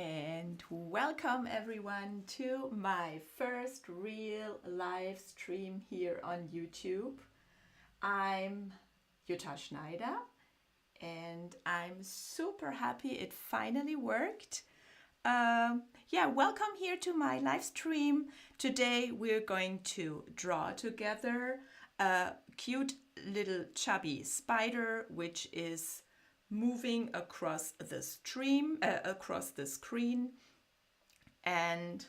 And welcome everyone to my first real live stream here on YouTube. I'm Jutta Schneider and I'm super happy it finally worked. Welcome here to my live stream. Today we're going to draw together a cute little chubby spider which is moving across the screen, and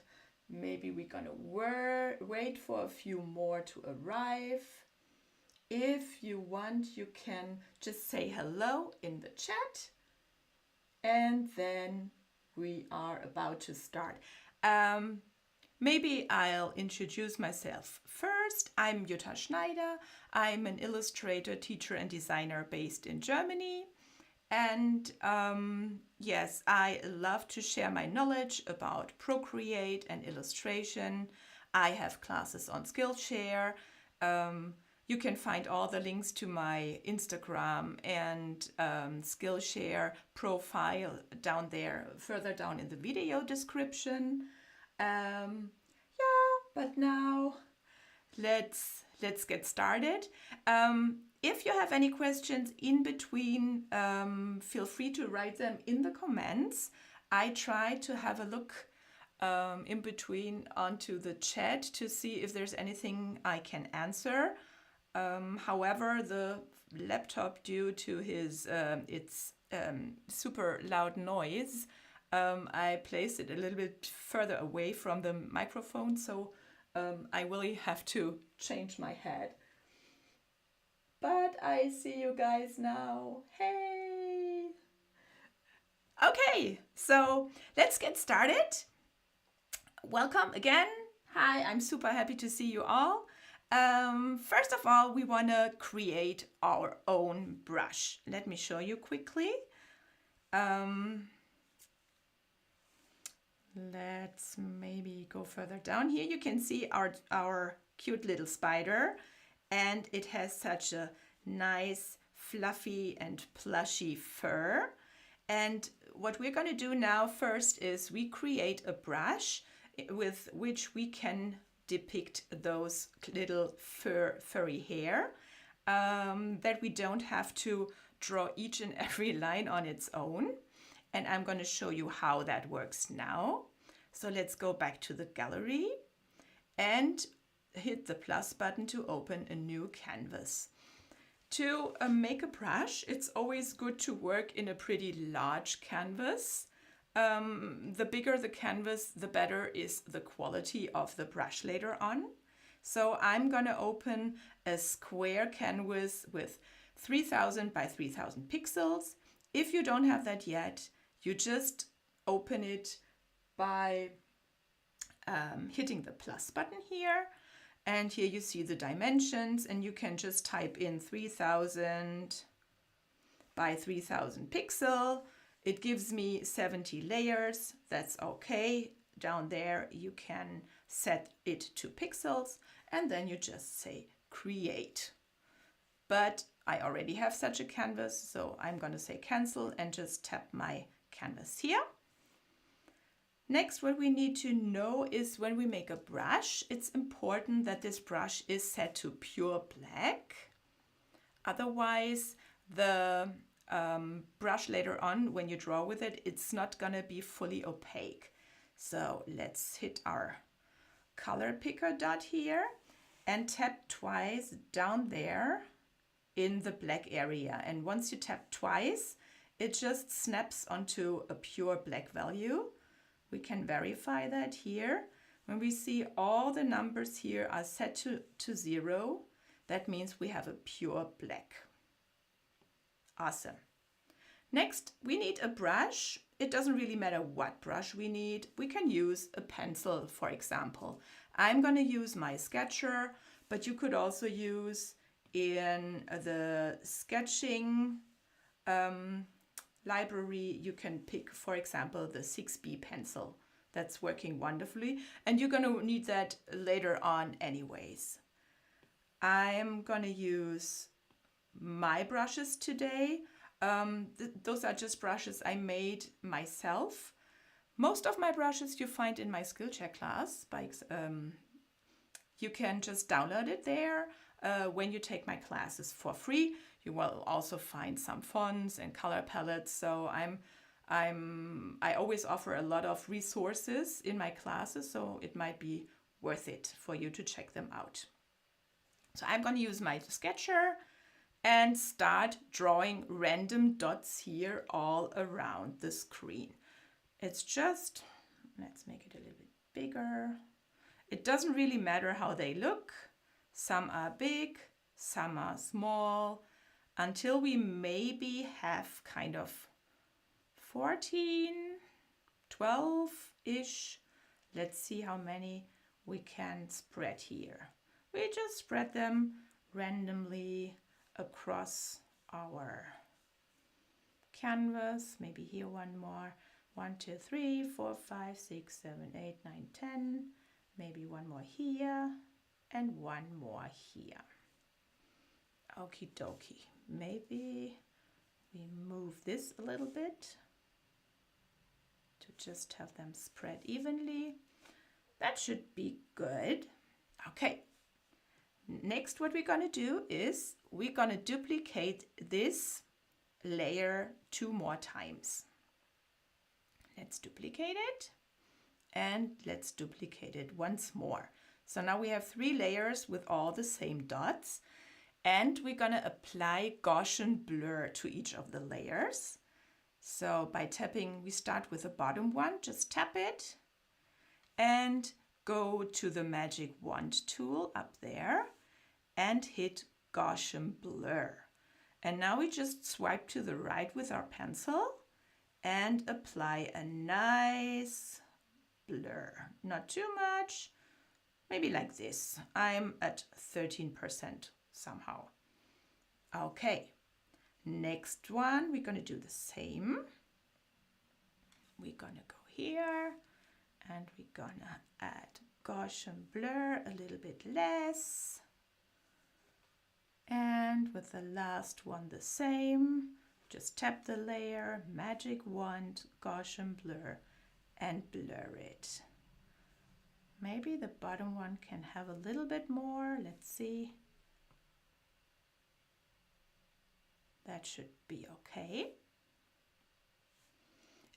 maybe we're gonna wait for a few more to arrive. If you want, you can just say hello in the chat, and then we are about to start. Maybe I'll introduce myself first. I'm Jutta Schneider. I'm an illustrator, teacher, and designer based in Germany. And yes, I love to share my knowledge about Procreate and illustration. I have classes on Skillshare. You can find all the links to my Instagram and Skillshare profile down there, further down in the video description. But now let's get started. If you have any questions in between, feel free to write them in the comments. I try to have a look in between onto the chat to see if there's anything I can answer. However, the laptop, due to its super loud noise, I placed it a little bit further away from the microphone, so I really have to change my head. But I see you guys now. Hey! Okay, so let's get started. Welcome again. Hi, I'm super happy to see you all. First of all, we want to create our own brush. Let me show you quickly. Let's maybe go further down here. You can see our cute little spider. And it has such a nice, fluffy and plushy fur. And what we're going to do now first is we create a brush with which we can depict those little furry hair, that we don't have to draw each and every line on its own. And I'm going to show you how that works now. So let's go back to the gallery and hit the plus button to open a new canvas. To make a brush, it's always good to work in a pretty large canvas. The bigger the canvas, the better is the quality of the brush later on. So I'm gonna open a square canvas with 3000 by 3000 pixels. If you don't have that yet, you just open it by hitting the plus button here. And here you see the dimensions, and you can just type in 3000 by 3000 pixel. It gives me 70 layers. That's okay. Down there you can set it to pixels, and then you just say create. But I already have such a canvas, so I'm going to say cancel and just tap my canvas here. Next, what we need to know is when we make a brush, it's important that this brush is set to pure black. Otherwise, the brush later on, when you draw with it, it's not gonna be fully opaque. So let's hit our color picker dot here and tap twice down there in the black area. And once you tap twice, it just snaps onto a pure black value. We can verify that here. When we see all the numbers here are set to 0, that means we have a pure black. Awesome. Next, we need a brush. It doesn't really matter what brush we need. We can use a pencil, for example. I'm going to use my sketcher, but you could also use in the sketching library, you can pick, for example, the 6B pencil. That's working wonderfully, and you're going to need that later on anyways. I'm going to use my brushes today. Those are just brushes I made myself. Most of my brushes you find in my skill check class. You can just download it there when you take my classes for free. You will also find some fonts and color palettes. So I always offer a lot of resources in my classes, so it might be worth it for you to check them out. So I'm going to use my sketcher and start drawing random dots here all around the screen. It's just, let's make it a little bit bigger. It doesn't really matter how they look. Some are big, some are small, until we maybe have kind of 14, 12-ish. Let's see how many we can spread here. We just spread them randomly across our canvas. Maybe here one more. 1, 2, 3, 4, 5, 6, 7, 8, 9, 10. Maybe one more here and one more here. Okie dokie. Maybe we move this a little bit to just have them spread evenly. That should be good. Okay. Next, what we're going to do is we're going to duplicate this layer 2 more times. Let's duplicate it and let's duplicate it once more. So now we have 3 layers with all the same dots, and we're going to apply Gaussian blur to each of the layers. So by tapping, we start with the bottom one, just tap it and go to the magic wand tool up there and hit Gaussian blur. And now we just swipe to the right with our pencil and apply a nice blur. Not too much, maybe like this. I'm at 13% somehow. Okay, next one, we're gonna do the same. We're gonna go here and we're gonna add Gaussian blur a little bit less. And with the last one the same. Just tap the layer, magic wand, Gaussian blur, and blur it. Maybe the bottom one can have a little bit more. Let's see. That should be okay.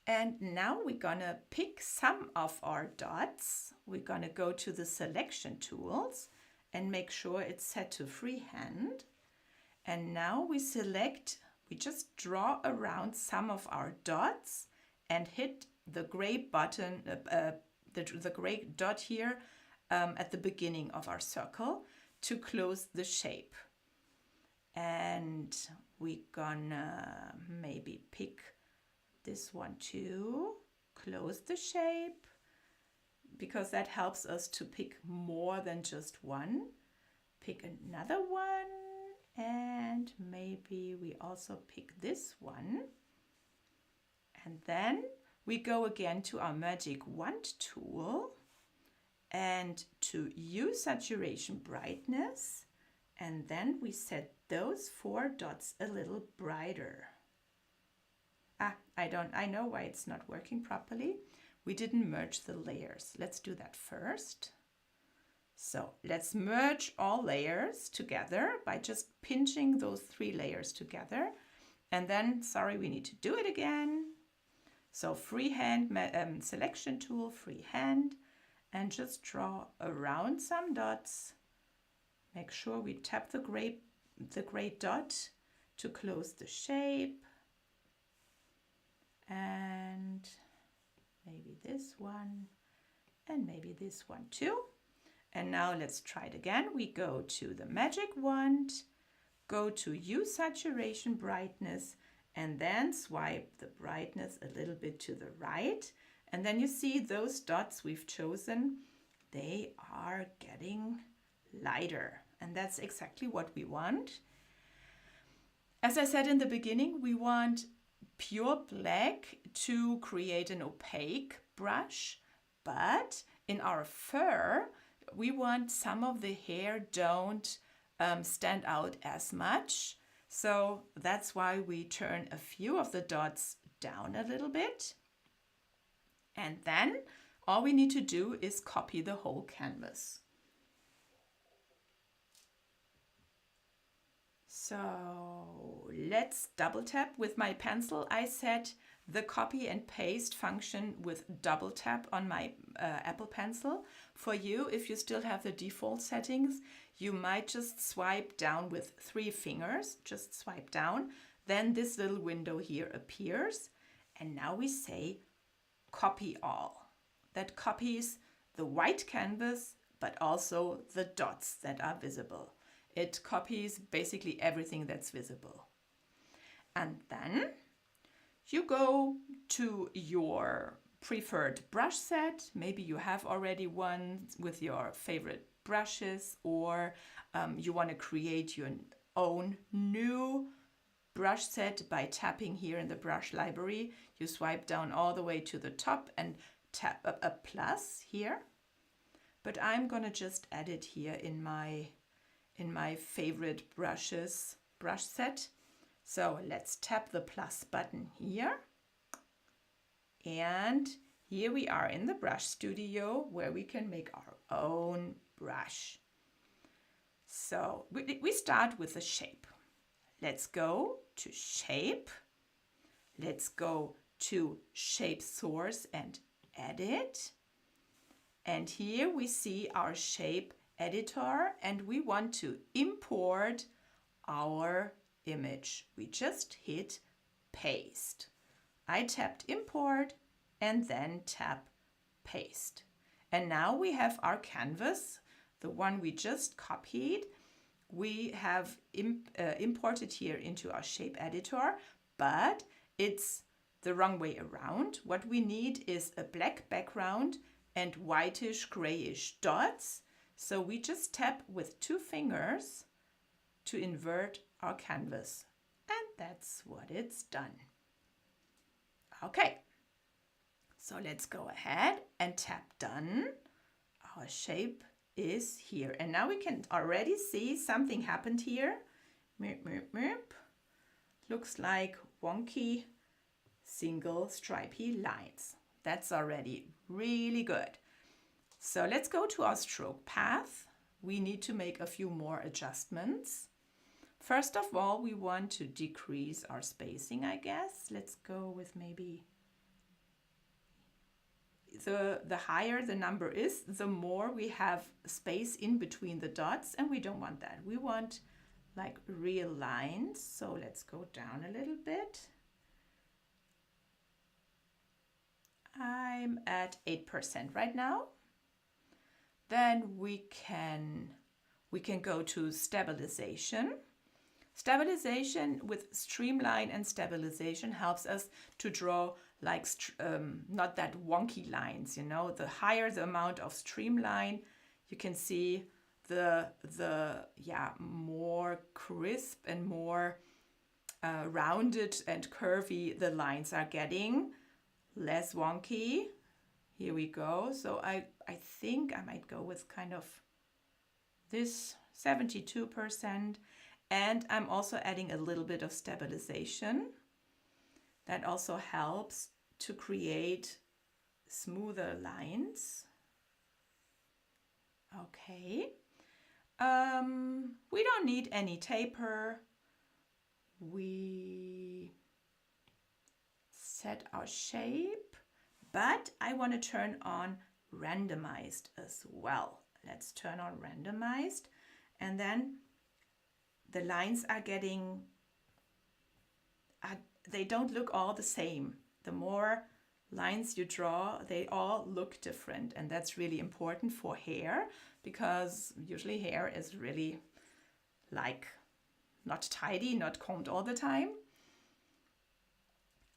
And now we're gonna pick some of our dots. We're gonna go to the selection tools and make sure it's set to freehand. And now we just draw around some of our dots and hit the gray button, the gray dot here at the beginning of our circle to close the shape. And we're gonna maybe pick this one too, close the shape, because that helps us to pick more than just one. Pick another one. And maybe we also pick this one. And then we go again to our magic wand tool and to use saturation brightness. And then we set those 4 dots a little brighter. I know why it's not working properly. We didn't merge the layers. Let's do that first. So let's merge all layers together by just pinching those 3 layers together. And then, sorry, we need to do it again. So freehand selection tool, freehand, and just draw around some dots. Make sure we tap the gray dot to close the shape. And maybe this one, and maybe this one too. And now let's try it again. We go to the magic wand, go to use saturation brightness, and then swipe the brightness a little bit to the right. And then you see those dots we've chosen, they are getting lighter. And that's exactly what we want. As I said in the beginning, we want pure black to create an opaque brush, but in our fur, we want some of the hair don't stand out as much. So that's why we turn a few of the dots down a little bit. And then all we need to do is copy the whole canvas. So let's double tap with my pencil. I set the copy and paste function with double tap on my Apple Pencil. For you, if you still have the default settings, you might just swipe down with 3 fingers, just swipe down. Then this little window here appears. And now we say copy all. That copies the white canvas, but also the dots that are visible. It copies basically everything that's visible. And then you go to your preferred brush set. Maybe you have already one with your favorite brushes, or you want to create your own new brush set by tapping here in the brush library. You swipe down all the way to the top and tap up a plus here. But I'm gonna just add it here in my favorite brush set. So let's tap the plus button here. And here we are in the brush studio where we can make our own brush. So we start with the shape. Let's go to shape. Let's go to shape source and edit. And here we see our shape editor, and we want to import our image. We just hit paste. I tapped import and then tap paste. And now we have our canvas, the one we just copied. We have imported here into our shape editor, but it's the wrong way around. What we need is a black background and whitish grayish dots. So we just tap with 2 fingers to invert our canvas. And that's what it's done. Okay, so let's go ahead and tap done. Our shape is here. And now we can already see something happened here. Meep, meep, meep. Looks like wonky single stripy lines. That's already really good. So let's go to our stroke path. We need to make a few more adjustments. First of all, we want to decrease our spacing, I guess. Let's go with maybe the higher the number is, the more we have space in between the dots, and we don't want that. We want like real lines. So let's go down a little bit. I'm at 8% right now. Then we can go to stabilization. Stabilization with streamline and stabilization helps us to draw like not that wonky lines, you know. The higher the amount of streamline, you can see the more crisp and more rounded and curvy the lines are getting. Less wonky. Here we go. So I think I might go with kind of this 72%. And I'm also adding a little bit of stabilization. That also helps to create smoother lines. Okay. We don't need any taper. We set our shape, but I want to turn on randomized as well. Let's turn on randomized, and then the lines are getting, they don't look all the same. The more lines you draw, they all look different, and that's really important for hair, because usually hair is really like not tidy, not combed all the time.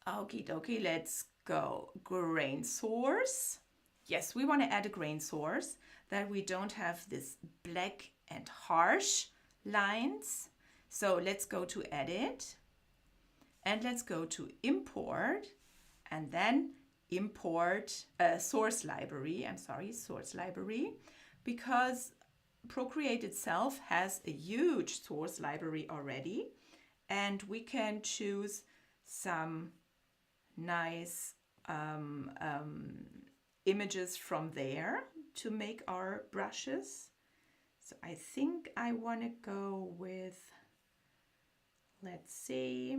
Okie dokie, let's go. Grain source. Yes, we want to add a grain source that we don't have this black and harsh lines. So let's go to edit and let's go to import and then import source library. Source library, because Procreate itself has a huge source library already, and we can choose some nice images from there to make our brushes. So I think I want to go with, let's see,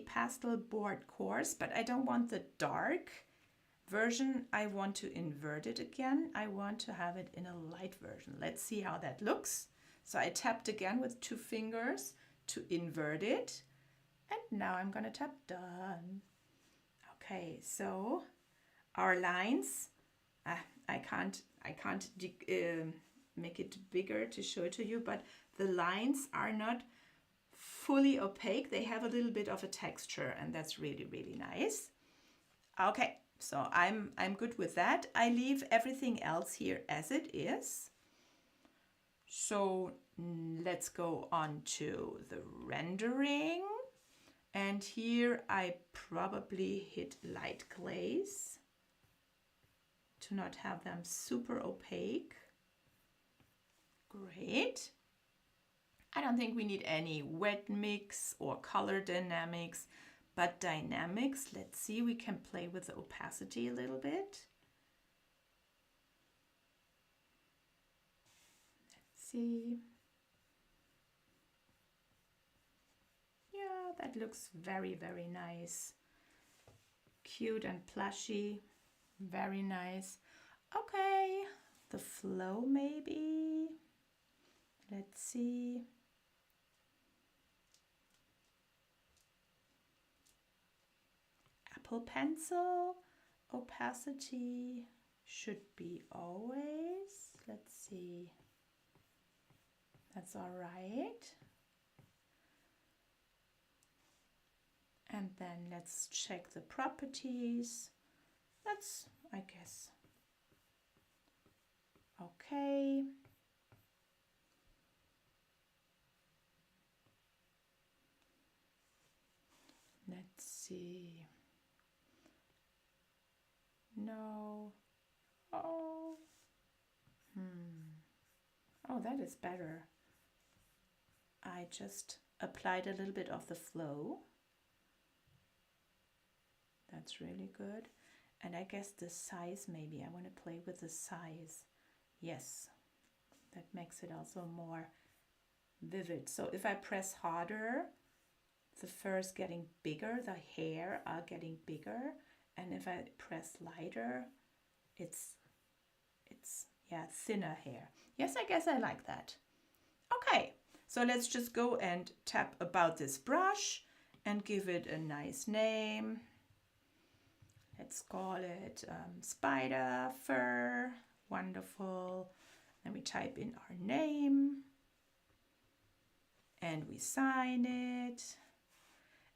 pastel board coarse, but I don't want the dark version. I want to invert it again. I want to have it in a light version. Let's see how that looks. So I tapped again with 2 fingers to invert it. And now I'm gonna tap done. Okay, so our lines, I can't make it bigger to show it to you, but the lines are not fully opaque. They have a little bit of a texture, and that's really, really nice. Okay, so I'm good with that. I leave everything else here as it is. So let's go on to the rendering. And here I probably hit light glaze to not have them super opaque. Great. I don't think we need any wet mix or color dynamics, but dynamics, let's see, we can play with the opacity a little bit. Let's see. Yeah, that looks very, very nice. Cute and plushy, very nice. Okay, the flow maybe. Let's see. Apple pencil, opacity should be always. Let's see. That's all right. And then let's check the properties. That's, I guess, okay. Let's see. No. Oh. Oh, that is better. I just applied a little bit of the flow. That's really good. And I guess the size, maybe I want to play with the size. Yes, that makes it also more vivid. So if I press harder, the fur is getting bigger, the hair are getting bigger. And if I press lighter, it's yeah, thinner hair. Yes, I guess I like that. Okay, so let's just go and tap about this brush and give it a nice name. Let's call it spider fur. Wonderful. Then we type in our name and we sign it.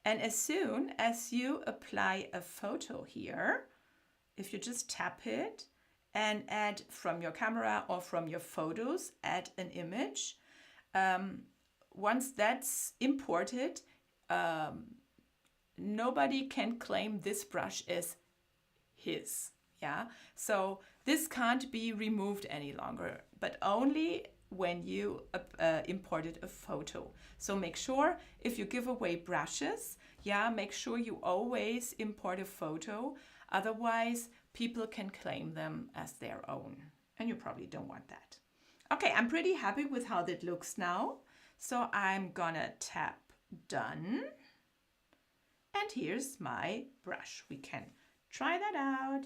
And as soon as you apply a photo here, if you just tap it and add from your camera or from your photos, add an image, once that's imported, nobody can claim this brush as his. Yeah, so this can't be removed any longer, but only when you imported a photo. So make sure if you give away brushes, yeah, make sure you always import a photo. Otherwise, people can claim them as their own, and you probably don't want that. Okay, I'm pretty happy with how that looks now. So I'm gonna tap done. And here's my brush. We can try that out.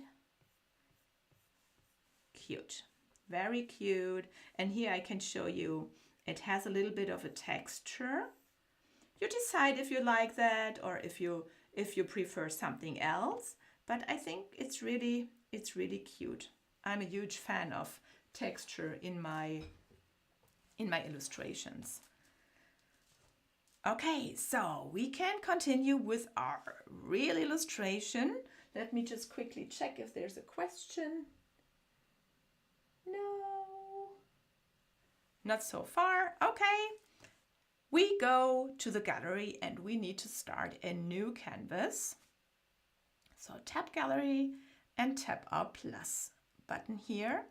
Cute, very cute. And here I can show you, it has a little bit of a texture. You decide if you like that or if you prefer something else. But I think it's really cute. I'm a huge fan of texture in my illustrations. Okay, so we can continue with our real illustration. Let me just quickly check if there's a question. No, not so far. Okay, we go to the gallery and we need to start a new canvas. So tap gallery and tap our plus button here.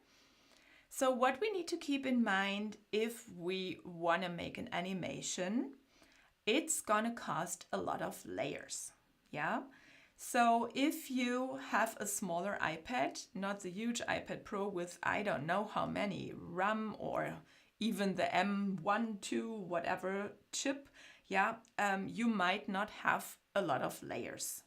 So what we need to keep in mind if we want to make an animation, it's gonna cost a lot of layers. Yeah. So if you have a smaller iPad, not the huge iPad Pro with I don't know how many RAM or even the M1, 2, whatever chip, yeah, you might not have a lot of layers.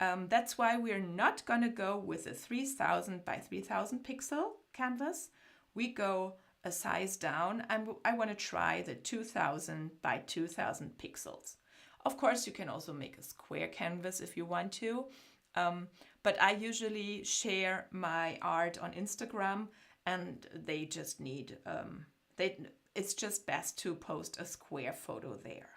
That's why we're not gonna go with a 3000 by 3000 pixel canvas. We go a size down, and I want to try the 2000 by 2000 pixels. Of course, you can also make a square canvas if you want to, but I usually share my art on Instagram, and they just need it's just best to post a square photo there.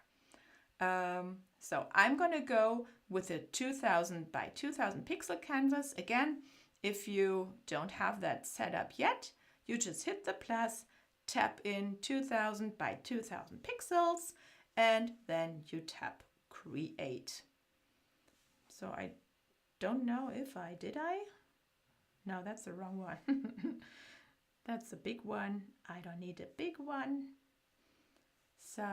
So I'm gonna go with a 2000 by 2000 pixel canvas. Again, if you don't have that set up yet, you just hit the plus, tap in 2000 by 2000 pixels, and then you tap create. So I don't know if I did. No, that's the wrong one. That's a big one. I don't need a big one. So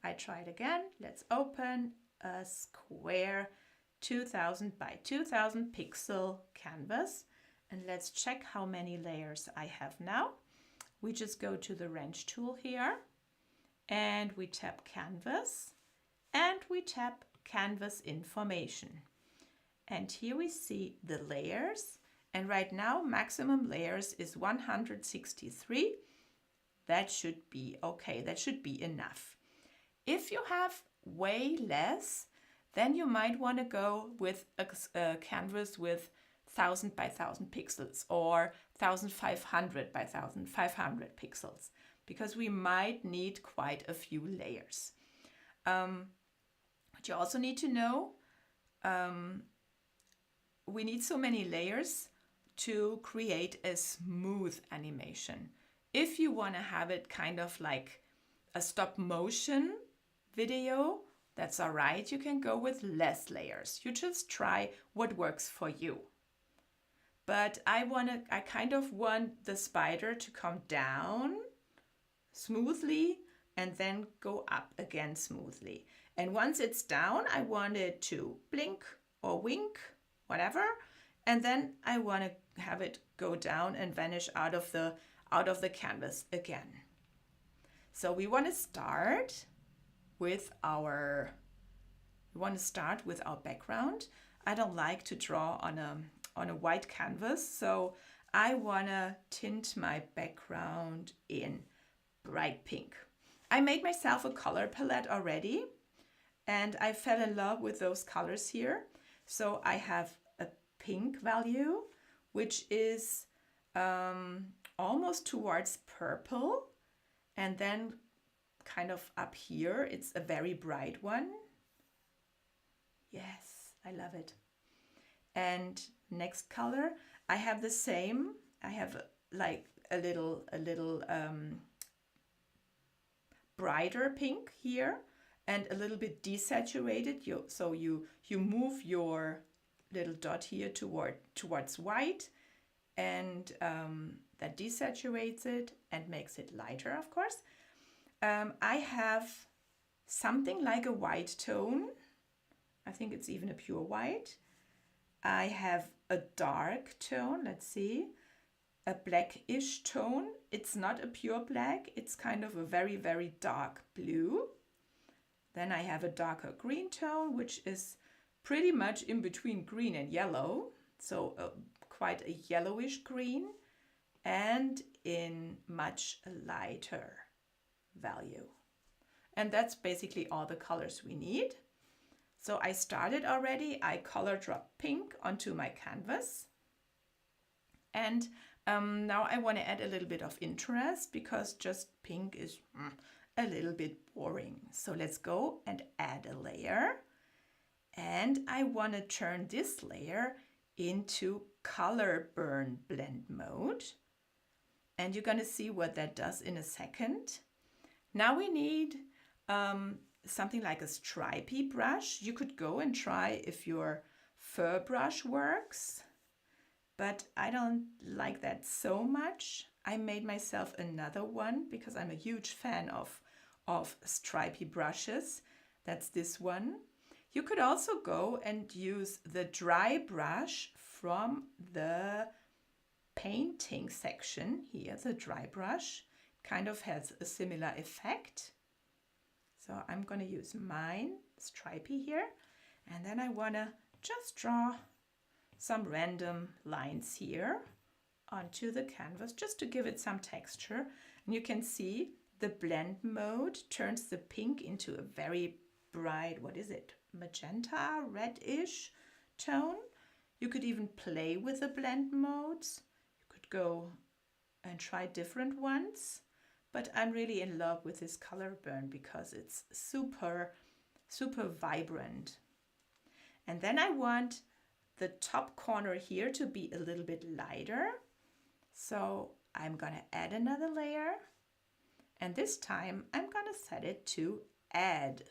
I try it again. Let's open a square 2000 by 2000 pixel canvas, and let's check how many layers I have now. We just go to the wrench tool here, and we tap canvas, and we tap canvas information. And here we see the layers, and right now maximum layers is 163. That should be okay, that should be enough. If you have way less, then you might want to go with a canvas with 1000 by 1000 pixels or 1500 by 1500 pixels, because we might need quite a few layers. But you also need to know, we need so many layers to create a smooth animation. If you want to have it kind of like a stop motion video, that's all right. You can go with less layers. You just try what works for you. But I kind of want the spider to come down smoothly and then go up again smoothly. And once it's down, I want it to blink or wink, whatever. And then I want to have it go down and vanish out of the canvas again. So we want to start with our background. I don't like to draw on a white canvas, so I want to tint my background in bright pink. I made myself a color palette already, and I fell in love with those colors here. So I have a pink value, which is almost towards purple, and then kind of up here it's a very bright one. Yes, I love it. And next color, I have the same. I have like a little brighter pink here and a little bit desaturated. So you move your little dot here towards white, and that desaturates it and makes it lighter, of course. I have something like a white tone. I think it's even a pure white. I have a dark tone, let's see, a blackish tone. It's not a pure black, it's kind of a very, very dark blue. Then I have a darker green tone, which is pretty much in between green and yellow, so quite a yellowish green, and in much lighter value. And that's basically all the colors we need. So I started already. I color dropped pink onto my canvas. And now I want to add a little bit of interest, because just pink is a little bit boring. So let's go and add a layer. And I want to turn this layer into color burn blend mode. And you're going to see what that does in a second. Now we need something like a stripy brush. You could go and try if your fur brush works, but I don't like that so much. I made myself another one because I'm a huge fan of stripy brushes That's this one. You could also go and use the dry brush from the painting section here. The dry brush kind of has a similar effect. So I'm going to use mine, stripey here. And then I want to just draw some random lines here onto the canvas just to give it some texture. And you can see the blend mode turns the pink into a very bright, what is it? Magenta, reddish tone. You could even play with the blend modes. You could go and try different ones. But I'm really in love with this color burn because it's super, super vibrant. And then I want the top corner here to be a little bit lighter. So I'm going to add another layer. And this time I'm going to set it to add.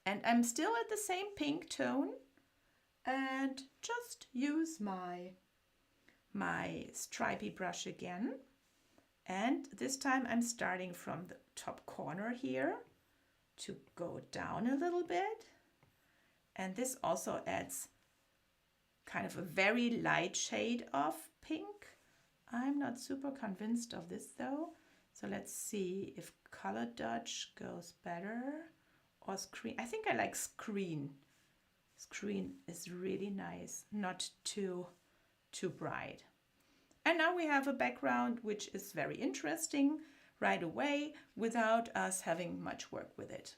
And I'm still at the same pink tone and just use my stripey brush again. And this time I'm starting from the top corner here to go down a little bit. And this also adds kind of a very light shade of pink. I'm not super convinced of this though. So let's see if color dodge goes better or screen. I think I like screen. Screen is really nice, not too bright. And now we have a background which is very interesting right away without us having much work with it.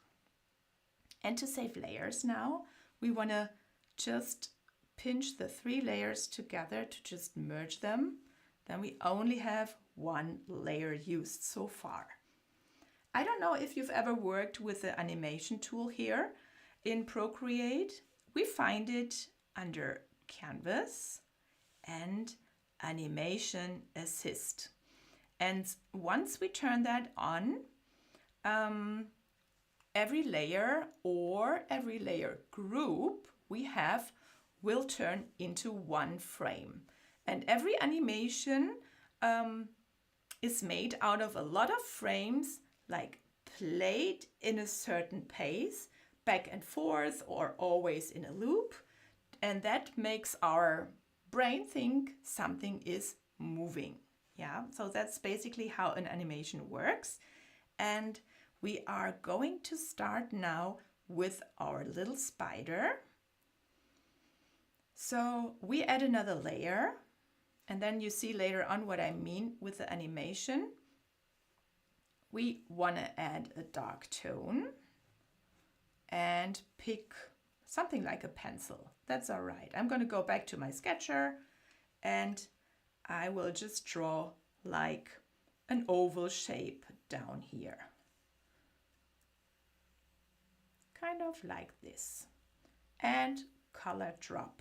And to save layers now, we want to just pinch the 3 layers together to just merge them. Then we only have 1 layer used so far. I don't know if you've ever worked with the animation tool here in Procreate. We find it under Canvas and Animation Assist. And once we turn that on, every layer or every layer group we have will turn into 1 frame. And every animation is made out of a lot of frames, like played in a certain pace, back and forth or always in a loop. And that makes our brain think something is moving. Yeah, so that's basically how an animation works. And we are going to start now with our little spider. So we add another layer, and then you see later on what I mean with the animation. We want to add a dark tone and pick something like a pencil. That's all right. I'm going to go back to my sketcher and I will just draw like an oval shape down here. Kind of like this. And color drop.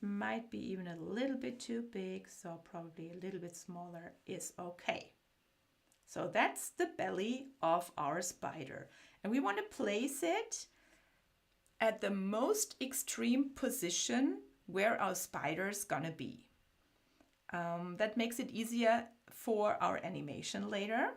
Might be even a little bit too big, so probably a little bit smaller is okay. So that's the belly of our spider. And we want to place it at the most extreme position where our spider is gonna be. That makes it easier for our animation later.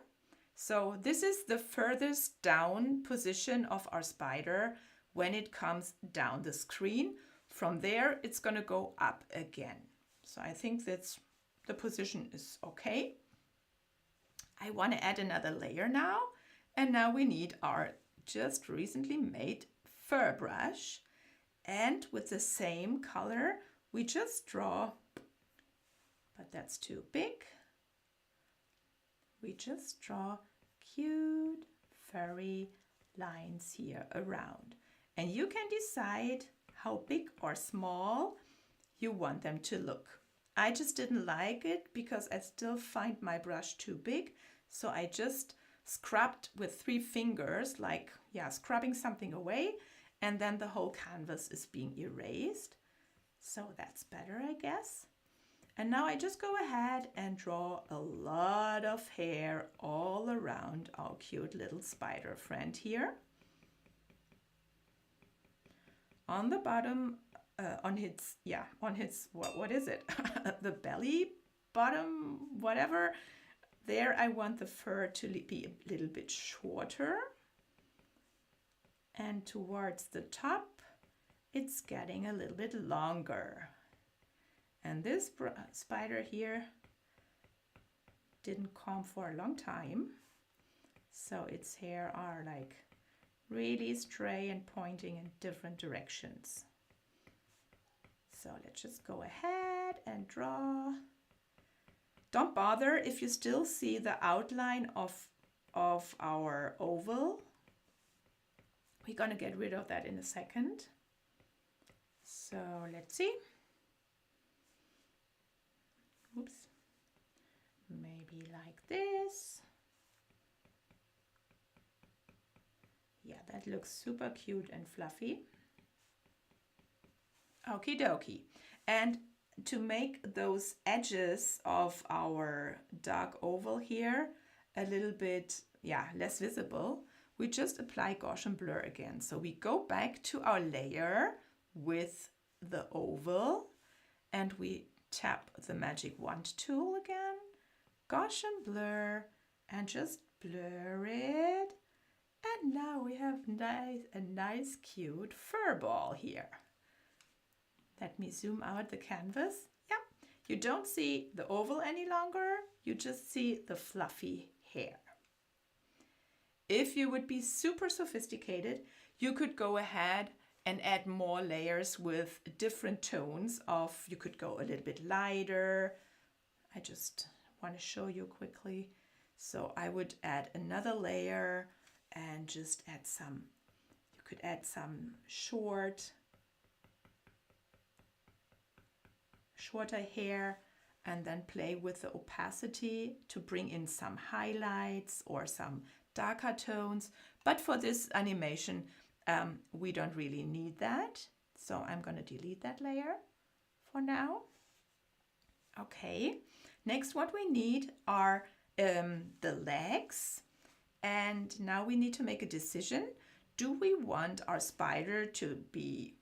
So this is the furthest down position of our spider when it comes down the screen. From there, it's gonna go up again. So I think that's the position is okay. I want to add another layer now. And now we need our just recently made fur brush. And with the same color, we just draw, but that's too big. We just draw cute furry lines here around. And you can decide how big or small you want them to look. I just didn't like it because I still find my brush too big. So I just scrubbed with 3 fingers, like, yeah, scrubbing something away. And then the whole canvas is being erased. So that's better, I guess. And now I just go ahead and draw a lot of hair all around our cute little spider friend here. On the bottom, on his, what is it? The belly bottom, whatever. There I want the fur to be a little bit shorter. and towards the top it's getting a little bit longer. And this spider here didn't comb for a long time, so its hair are like really stray and pointing in different directions. So let's just go ahead and draw. Don't bother if you still see the outline of our oval. We're going to get rid of that in a second. So let's see. Oops. Maybe like this. Yeah, that looks super cute and fluffy. Okie dokie. And to make those edges of our dark oval here a little bit, less visible, we just apply Gaussian blur again. So we go back to our layer with the oval and we tap the magic wand tool again, Gaussian blur, and just blur it. And now we have a nice cute fur ball here. Let me zoom out the canvas. Yeah, you don't see the oval any longer, you just see the fluffy hair. If you would be super sophisticated, you could go ahead and add more layers with different tones of, you could go a little bit lighter. I just want to show you quickly. So I would add another layer and just add some, you could add some shorter hair and then play with the opacity to bring in some highlights or some darker tones. But for this animation, we don't really need that. So I'm going to delete that layer for now. Okay, next what we need are the legs. And now we need to make a decision. Do we want our spider to be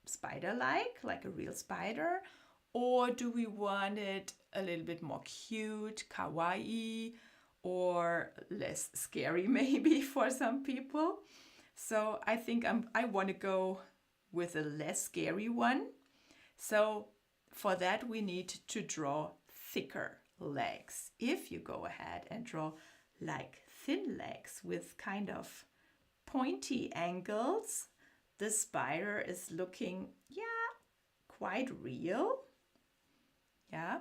spider-like, like a real spider? Or do we want it a little bit more cute, kawaii, or less scary maybe for some people? So I think I want to go with a less scary one. So for that we need to draw thicker legs. If you go ahead and draw like thin legs with kind of pointy angles, the spider is looking, quite real. Yeah.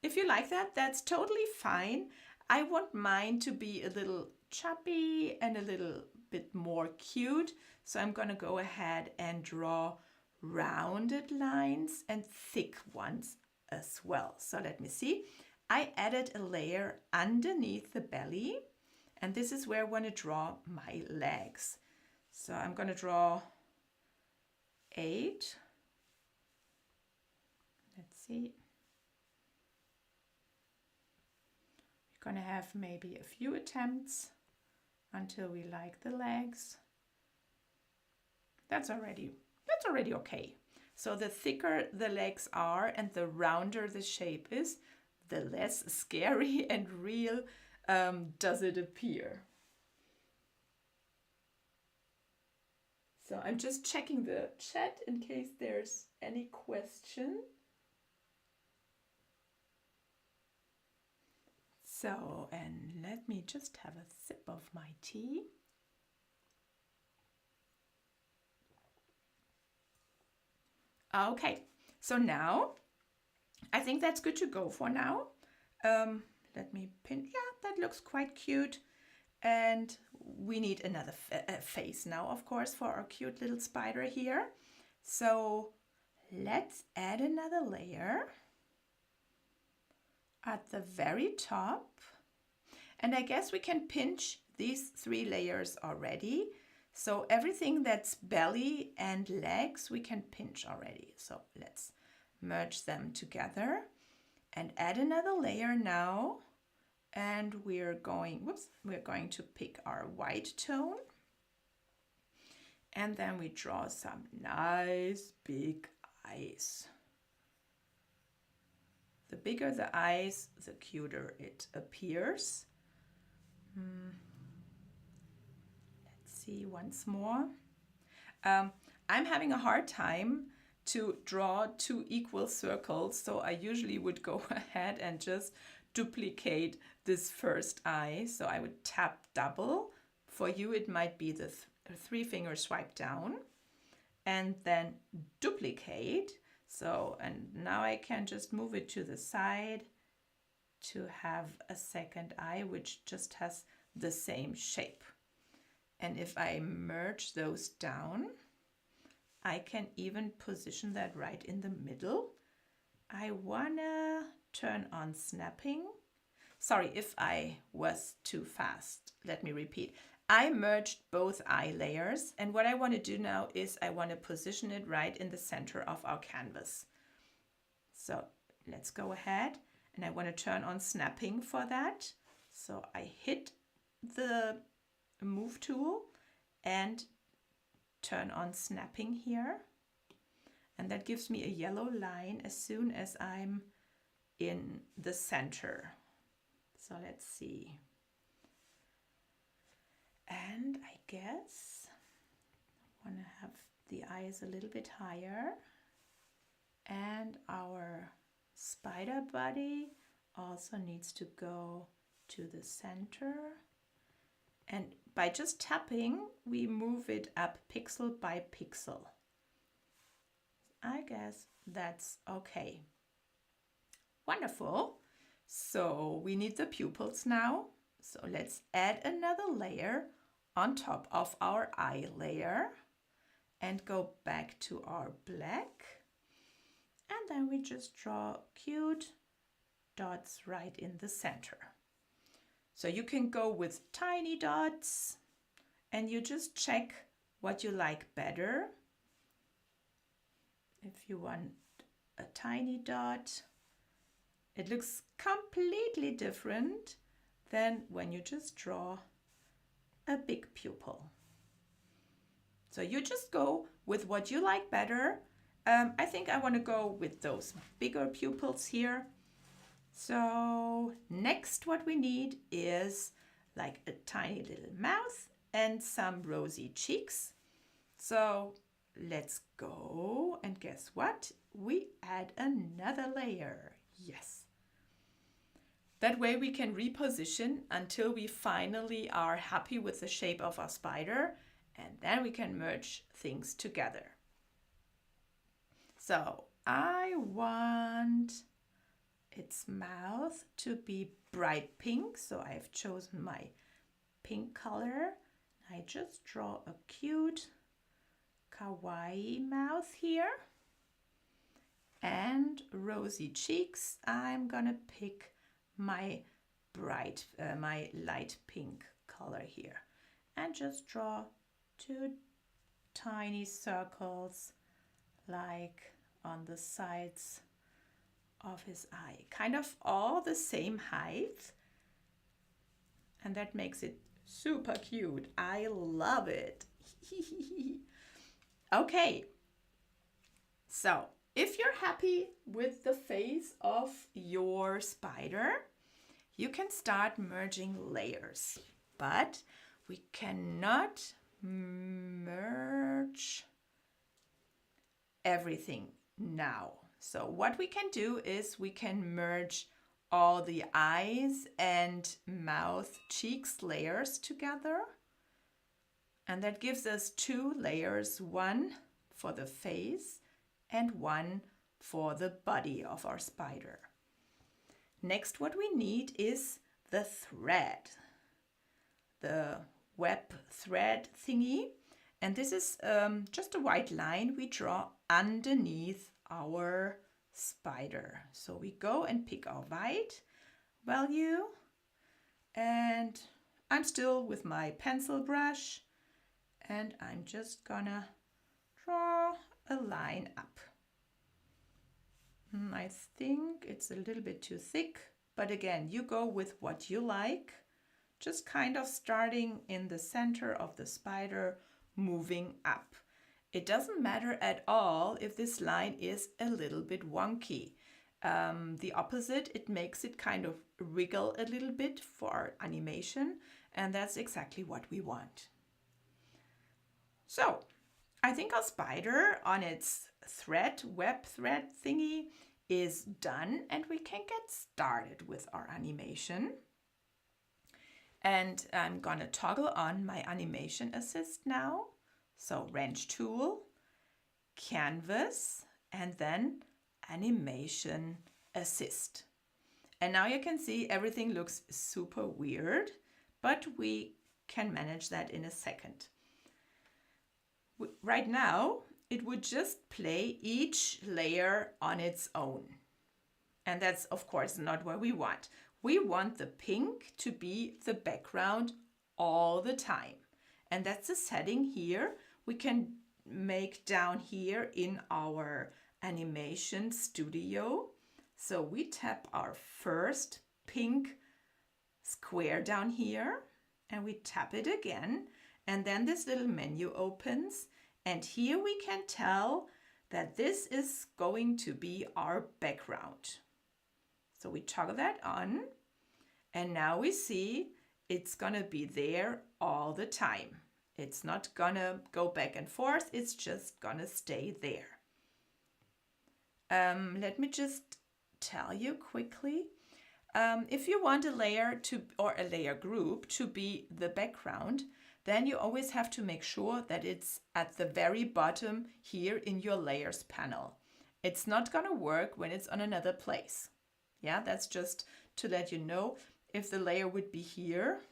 If you like that, that's totally fine. I want mine to be a little chubby and a little bit more cute. So I'm going to go ahead and draw rounded lines and thick ones as well. So let me see. I added a layer underneath the belly, and this is where I want to draw my legs. So I'm going to draw 8. Let's see. We're going to have maybe a few attempts until we like the legs. That's already okay. So the thicker the legs are and the rounder the shape is, the less scary and real does it appear. So I'm just checking the chat in case there's any question. So, and let me just have a sip of my tea. Okay, so now I think that's good to go for now. Let me pin, that looks quite cute. And we need another face now, of course, for our cute little spider here. So let's add another layer at the very top. And I guess we can pinch these 3 layers already. So everything that's belly and legs, we can pinch already. So let's merge them together and add another layer now. And we're going to pick our white tone. And then we draw some nice big eyes. The bigger the eyes, the cuter it appears. Let's see once more. I'm having a hard time to draw two equal circles, so I usually would go ahead and just duplicate this first eye. So I would tap double. For you, it might be the three finger swipe down and then duplicate. So, and now I can just move it to the side to have a second eye, which just has the same shape. And if I merge those down, I can even position that right in the middle. I wanna turn on snapping. Sorry if I was too fast. Let me repeat. I merged both eye layers, and what I want to do now is I want to position it right in the center of our canvas. So let's go ahead, and I want to turn on snapping for that. So I hit the move tool and turn on snapping here, and that gives me a yellow line as soon as I'm in the center. So let's see. And I guess I want to have the eyes a little bit higher, and our spider body also needs to go to the center. And by just tapping, we move it up pixel by pixel. I guess that's okay. Wonderful. So we need the pupils now. So let's add another layer on top of our eye layer and go back to our black. And then we just draw cute dots right in the center. So you can go with tiny dots and you just check what you like better. If you want a tiny dot, it looks completely different than when you just draw a big pupil. So you just go with what you like better. I think I want to go with those bigger pupils here. So next what we need is like a tiny little mouth and some rosy cheeks. So let's go, and guess what? We add another layer. Yes. That way we can reposition until we finally are happy with the shape of our spider, and then we can merge things together. So I want its mouth to be bright pink, so I've chosen my pink color. I just draw a cute kawaii mouth here, and rosy cheeks. I'm gonna pick my my light pink color here, and just draw two tiny circles like on the sides of his eye, kind of all the same height, and that makes it super cute. I love it. Okay, so if you're happy with the face of your spider, you can start merging layers, but we cannot merge everything now. So what we can do is we can merge all the eyes and mouth cheeks layers together, and that gives us two layers, one for the face and one for the body of our spider. Next, what we need is the thread, the web thread thingy. And this is just a white line we draw underneath our spider. So we go and pick our white value, and I'm still with my pencil brush, and I'm just gonna draw a line up. I think it's a little bit too thick, but again, you go with what you like, just kind of starting in the center of the spider, moving up. It doesn't matter at all if this line is a little bit wonky. The opposite, it makes it kind of wriggle a little bit for our animation, and that's exactly what we want. So I think our spider on its web thread thingy is done, and we can get started with our animation. And I'm gonna toggle on my animation assist now. So wrench tool, canvas, and then animation assist. And now you can see everything looks super weird, but we can manage that in a second. Right now, it would just play each layer on its own. And that's, of course, not what we want. We want the pink to be the background all the time. And that's a setting here we can make down here in our animation studio. So we tap our first pink square down here and we tap it again. And then this little menu opens. And here we can tell that this is going to be our background. So we toggle that on, and now we see it's gonna be there all the time. It's not gonna go back and forth, it's just gonna stay there. Let me just tell you quickly. If you want a layer or a layer group to be the background, then you always have to make sure that it's at the very bottom here in your layers panel. It's not gonna work when it's on another place. Yeah, that's just to let you know. If the layer would be here,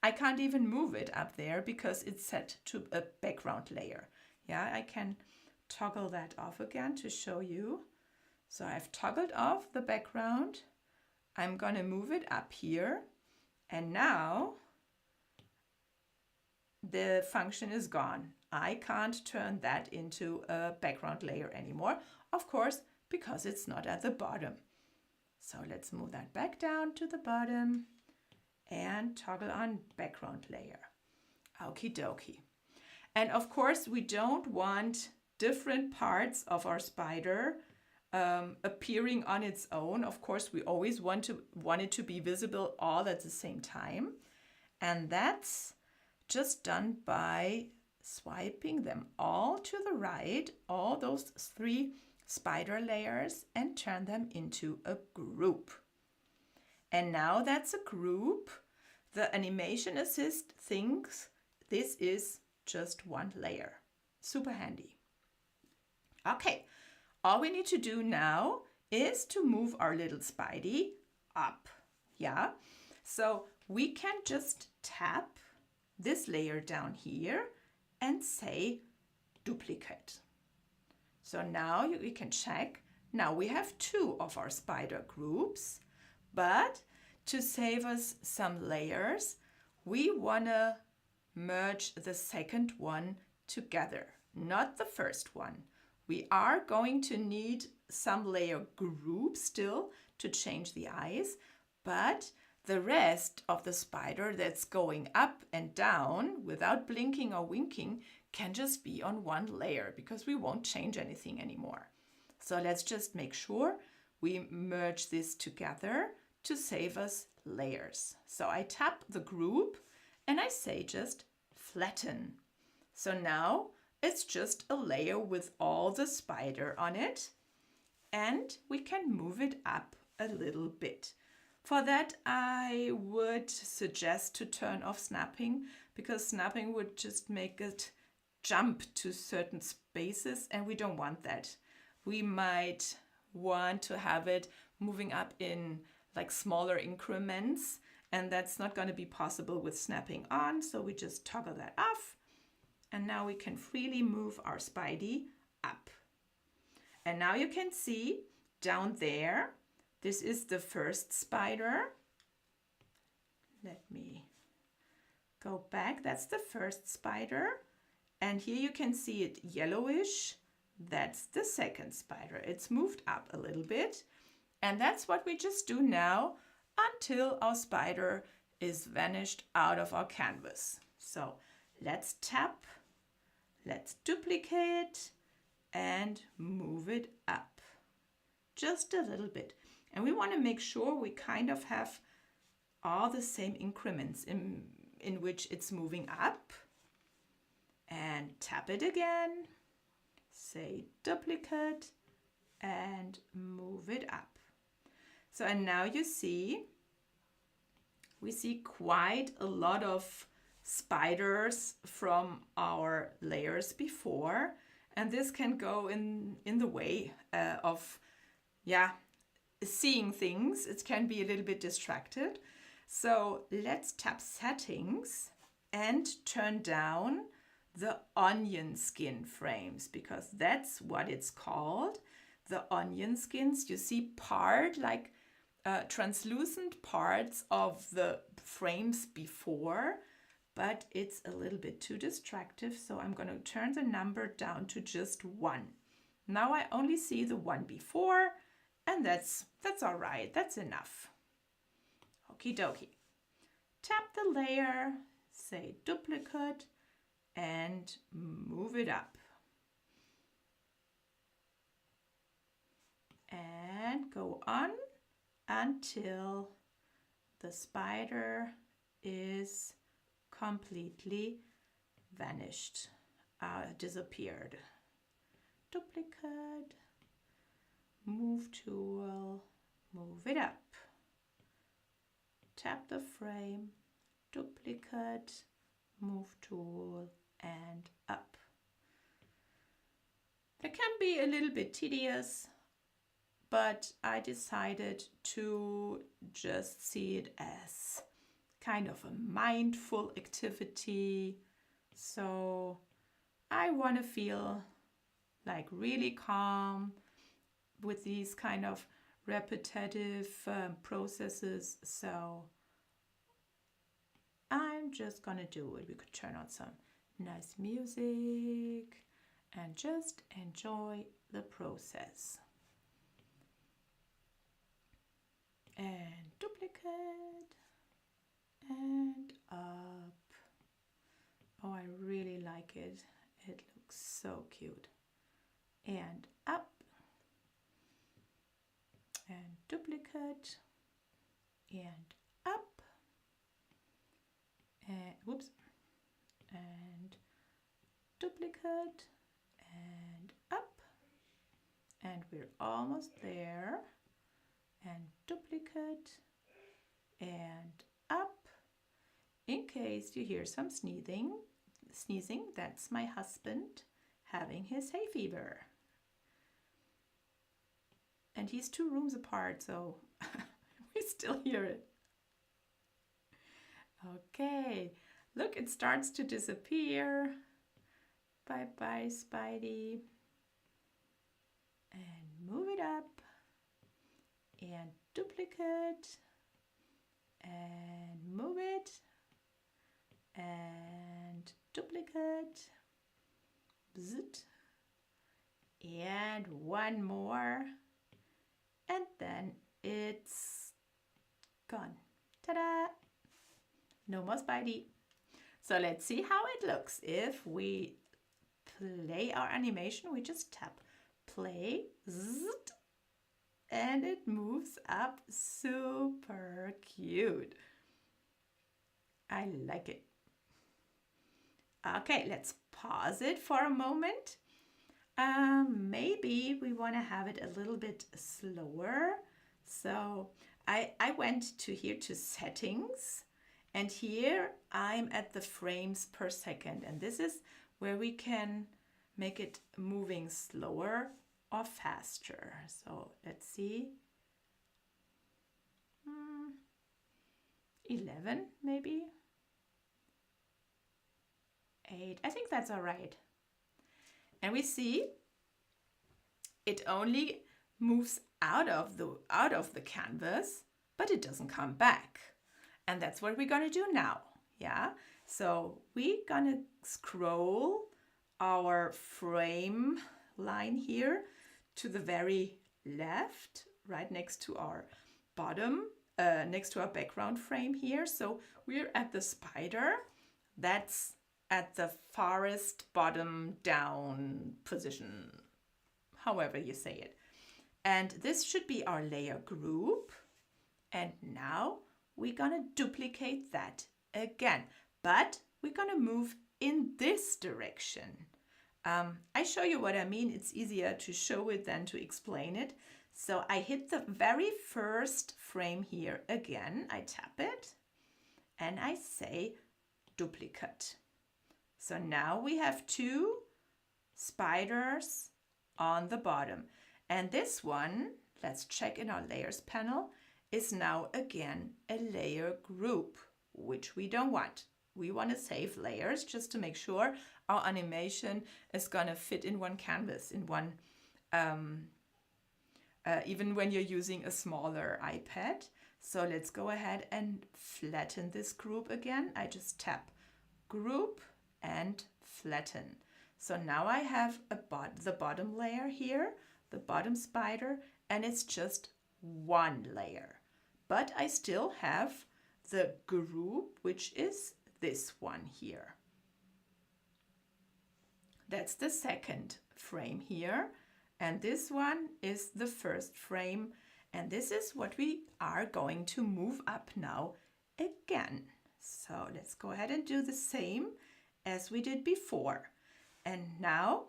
I can't even move it up there because it's set to a background layer. Yeah, I can toggle that off again to show you. So I've toggled off the background. I'm gonna move it up here. And now the function is gone. I can't turn that into a background layer anymore, of course, because it's not at the bottom. So let's move that back down to the bottom and toggle on background layer. Okie dokie. And of course, we don't want different parts of our spider appearing on its own. Of course, we always want it to be visible all at the same time. And that's just done by swiping them all to the right, all those 3 spider layers, and turn them into a group. And now that's a group. The animation assist thinks this is just one layer. Super handy. Okay, all we need to do now is to move our little spidey up. Yeah, so we can just tap this layer down here and say duplicate. So now we can check. Now we have 2 of our spider groups, but to save us some layers, we wanna merge the second one together, not the first one. We are going to need some layer groups still to change the eyes, but the rest of the spider that's going up and down without blinking or winking can just be on one layer because we won't change anything anymore. So let's just make sure we merge this together to save us layers. So I tap the group and I say just flatten. So now it's just a layer with all the spider on it, and we can move it up a little bit. For that, I would suggest to turn off snapping, because snapping would just make it jump to certain spaces, and we don't want that. We might want to have it moving up in like smaller increments, and that's not going to be possible with snapping on, so we just toggle that off. And now we can freely move our spidey up. And now you can see down there, this is the first spider. Let me go back. That's the first spider. And here you can see it yellowish. That's the second spider. It's moved up a little bit. And that's what we just do now until our spider is vanished out of our canvas. So let's tap, let's duplicate and move it up just a little bit. And we want to make sure we kind of have all the same increments in which it's moving up. and tap it again. Say duplicate and move it up. So, and now you see, we see quite a lot of spiders from our layers before, and this can go in the way of, yeah, seeing things. It can be a little bit distracted. So let's tap settings and turn down the onion skin frames, because that's what it's called. The onion skins, you see part like translucent parts of the frames before, but it's a little bit too distractive. So I'm going to turn the number down to just 1. Now I only see the one before, and that's all right. That's enough. Okie dokie. Tap the layer, say duplicate, and move it up. And go on until the spider is completely vanished, disappeared. Duplicate, move tool, move it up. Tap the frame, duplicate, move tool, and up. It can be a little bit tedious, but I decided to just see it as kind of a mindful activity. So I want to feel like really calm with these kind of repetitive processes. So I'm just gonna do it. We could turn on some nice music and just enjoy the process. And duplicate and up. Oh, I really like it. It looks so cute. And up and duplicate and up and whoops, and duplicate and up, and we're almost there. And duplicate and up. In case you hear some sneezing, that's my husband having his hay fever. And he's 2 rooms apart, so we still hear it. Okay, look, it starts to disappear. Bye bye, Spidey. And move it up. And duplicate and move it and duplicate, bzzzt, and one more, and then it's gone. Ta-da! No more Spidey. So let's see how it looks. If we play our animation, we just tap play, zzzt, and it moves up. Super cute. I like it. Okay, let's pause it for a moment. Maybe we want to have it a little bit slower. So I went to here to settings, and here I'm at the frames per second, and this is where we can make it moving slower or faster. So let's see, 11 maybe, 8. I think that's all right. And we see it only moves out of the canvas, but it doesn't come back. And that's what we're gonna do now. Yeah. So we're gonna scroll our frame line here to the very left, right next to our bottom, next to our background frame here. So we're at the spider. That's at the farthest bottom down position, however you say it. And this should be our layer group. And now we're gonna duplicate that again, but we're gonna move in this direction. I show you what I mean. It's easier to show it than to explain it. So I hit the very first frame here again. I tap it and I say duplicate. So now we have 2 spiders on the bottom. And this one, let's check in our layers panel, is now again a layer group, which we don't want. We want to save layers just to make sure our animation is going to fit in one canvas, in one, even when you're using a smaller iPad. So let's go ahead and flatten this group again. I just tap group and flatten. So now I have the bottom layer here, the bottom spider, and it's just one layer. But I still have the group, which is this one here. That's the second frame here. And this one is the first frame. And this is what we are going to move up now again. So let's go ahead and do the same as we did before. And now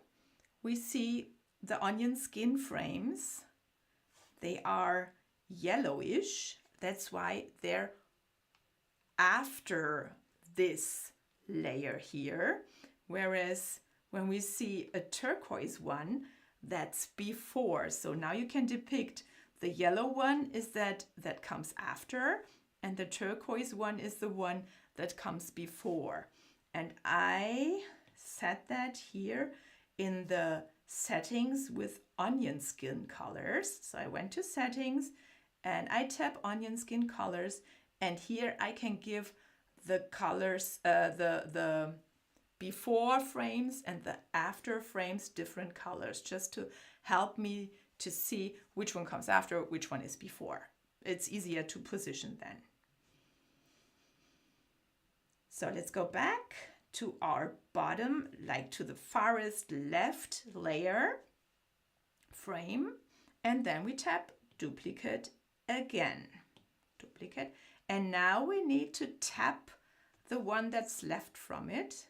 we see the onion skin frames. They are yellowish. That's why they're after this layer here. Whereas when we see a turquoise one, that's before. So now you can depict the yellow one is that comes after, and the turquoise one is the one that comes before. And I set that here in the settings with onion skin colors. So I went to settings and I tap onion skin colors, and here I can give the colors, the before frames and the after frames different colors, just to help me to see which one comes after, which one is before. It's easier to position then. So let's go back to our bottom, like to the farthest left layer frame, and then we tap duplicate again. Duplicate. And now we need to tap the one that's left from it.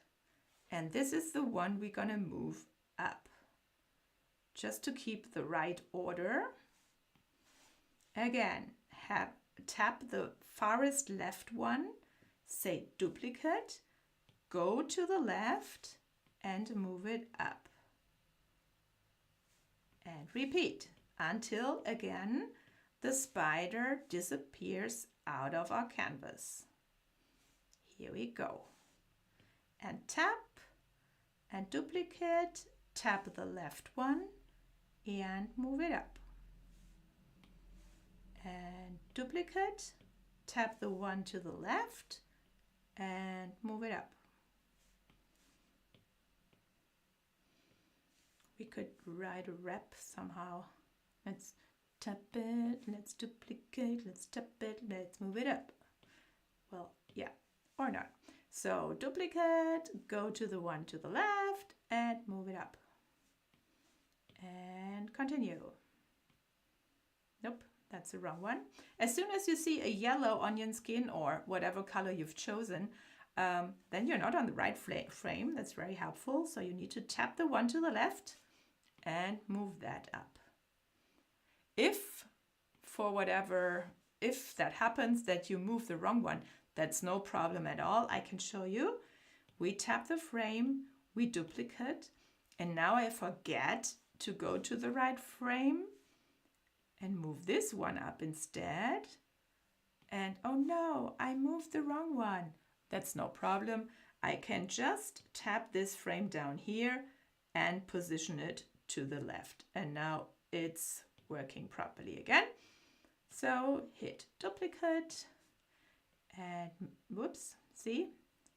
And this is the one we're going to move up, just to keep the right order. Again, tap the farthest left one, say duplicate, go to the left and move it up. And repeat until again the spider disappears out of our canvas. Here we go. And tap and duplicate, tap the left one and move it up. And duplicate, tap the one to the left and move it up. We could write a rep somehow. Let's tap it, let's duplicate, let's tap it, let's move it up. Well, yeah, or not. So duplicate, go to the one to the left and move it up. And continue. Nope, that's the wrong one. As soon as you see a yellow onion skin or whatever color you've chosen, then you're not on the right frame. That's very helpful. So you need to tap the one to the left and move that up. If for whatever, if that happens that you move the wrong one, that's no problem at all. I can show you. We tap the frame, we duplicate, and now I forget to go to the right frame and move this one up instead. And oh no, I moved the wrong one. That's no problem. I can just tap this frame down here and position it to the left. And now it's working properly again. So hit duplicate and whoops, see,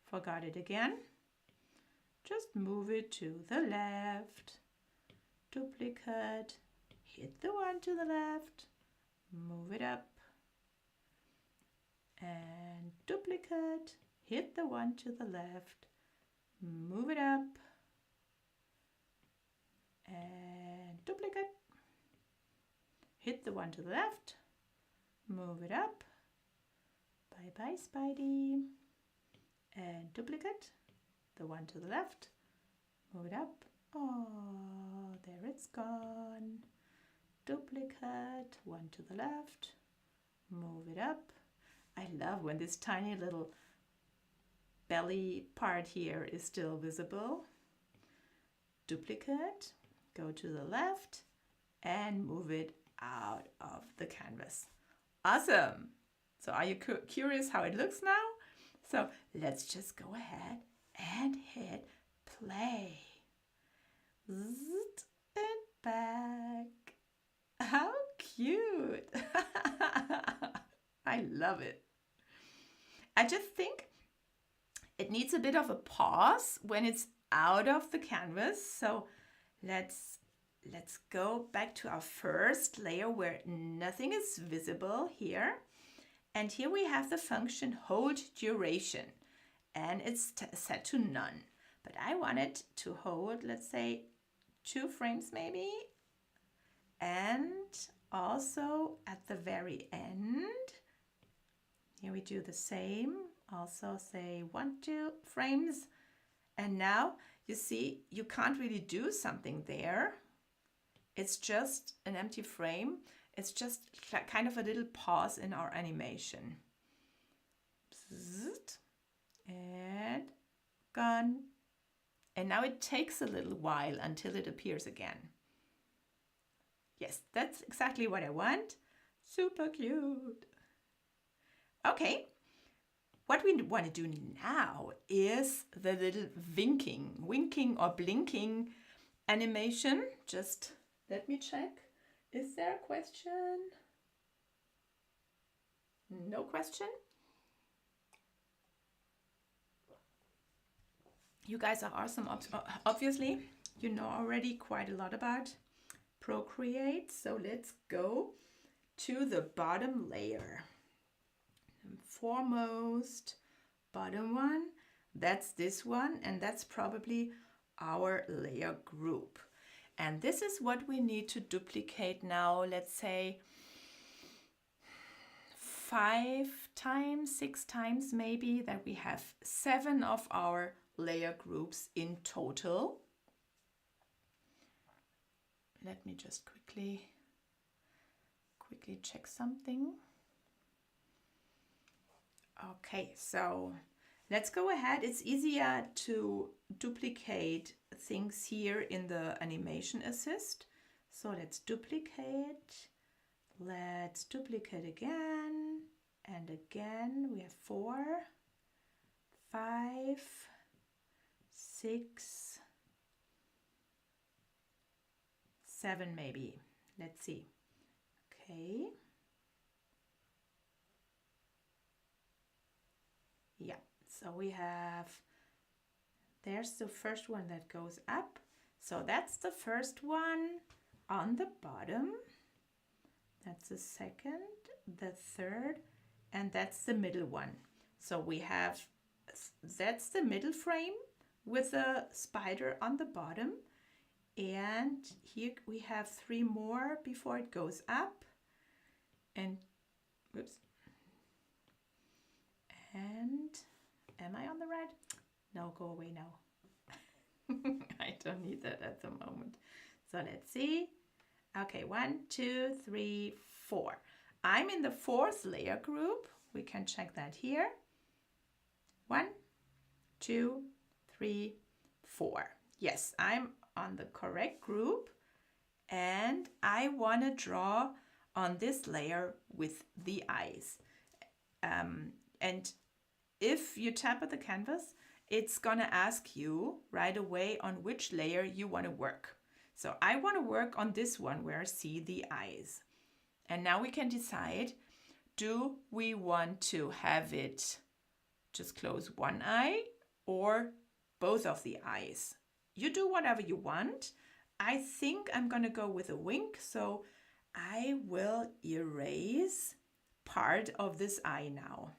forgot it again. Just move it to the left, duplicate, hit the one to the left, move it up, and duplicate, hit the one to the left, move it up, and duplicate, hit the one to the left, move it up, bye bye Spidey, and duplicate, the one to the left, move it up. Oh, there it's gone. Duplicate, one to the left, move it up. I love when this tiny little belly part here is still visible. Duplicate, go to the left and move it out of the canvas. Awesome! So are you curious how it looks now? So let's just go ahead and hit play. Zzz, and back. How cute! I love it. I just think it needs a bit of a pause when it's out of the canvas. So let's go back to our first layer where nothing is visible here. And here we have the function hold duration, and it's set to none. But I want it to hold, let's say, 2 frames maybe. And also at the very end, here we do the same. Also say 1, 2 frames. And now you see, you can't really do something there. It's just an empty frame. It's just kind of a little pause in our animation. And gone. And now it takes a little while until it appears again. Yes, that's exactly what I want. Super cute. Okay, what we want to do now is the little winking or blinking animation. Just let me check. Is there a question? No question? You guys are awesome. Obviously, you know already quite a lot about Procreate. So let's go to the bottom layer. Foremost, bottom one, that's this one, and that's probably our layer group. And this is what we need to duplicate now, let's say 5 times, 6 times maybe, that we have 7 of our layer groups in total. Let me just quickly check something. Okay, so let's go ahead. It's easier to duplicate things here in the animation assist. So let's duplicate. Let's duplicate again and again. We have 4, 5, 6, 7 maybe. Let's see. Okay. Yeah, so we have, there's the first one that goes up. So that's the first one on the bottom. That's the second, the third, and that's the middle one. So we have, that's the middle frame with a spider on the bottom. And here we have 3 more before it goes up. And, whoops. And am I on the right? No, go away now. I don't need that at the moment. So let's see. Okay, 1, 2, 3, 4. I'm in the 4th layer group. We can check that here. 1, 2, 3, 4. Yes, I'm on the correct group. And I want to draw on this layer with the eyes. And if you tap at the canvas, it's gonna ask you right away on which layer you want to work. So I want to work on this one where I see the eyes. And now we can decide, do we want to have it just close one eye or both of the eyes? You do whatever you want. I think I'm gonna go with a wink, so I will erase part of this eye now.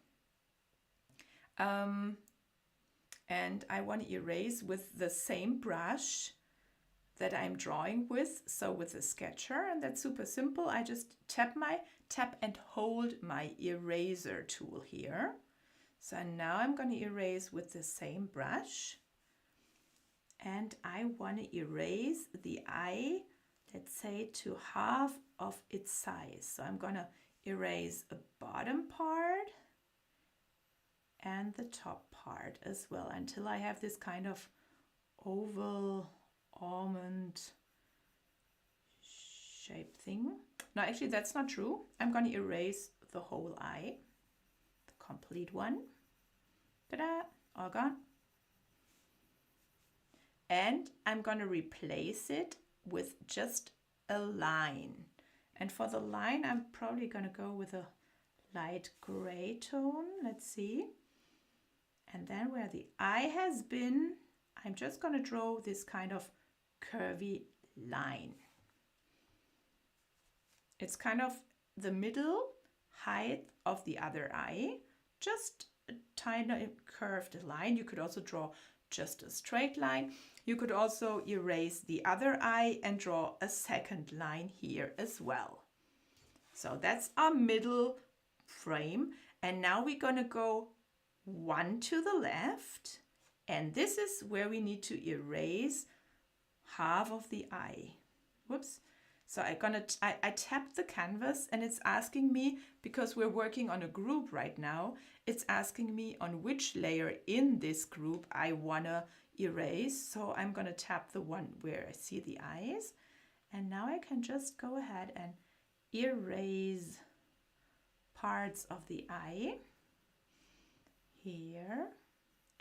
And I want to erase with the same brush that I'm drawing with, so with a sketcher, and that's super simple. I just tap and hold my eraser tool here. So now I'm going to erase with the same brush. and I want to erase the eye, let's say, to half of its size. So I'm going to erase the bottom part and the top part as well until I have this kind of oval almond shape thing. No, actually that's not true. I'm going to erase the whole eye, the complete one. Ta-da! All gone. And I'm going to replace it with just a line. And for the line, I'm probably going to go with a light gray tone. Let's see. And then where the eye has been, I'm just going to draw this kind of curvy line. It's kind of the middle height of the other eye, just a tiny curved line. You could also draw just a straight line. You could also erase the other eye and draw a second line here as well. So that's our middle frame. And now we're going to go one to the left. And this is where we need to erase half of the eye. Whoops. So I tapped the canvas and it's asking me, because we're working on a group right now, it's asking me on which layer in this group I want to erase. So I'm going to tap the one where I see the eyes. And now I can just go ahead and erase parts of the eye here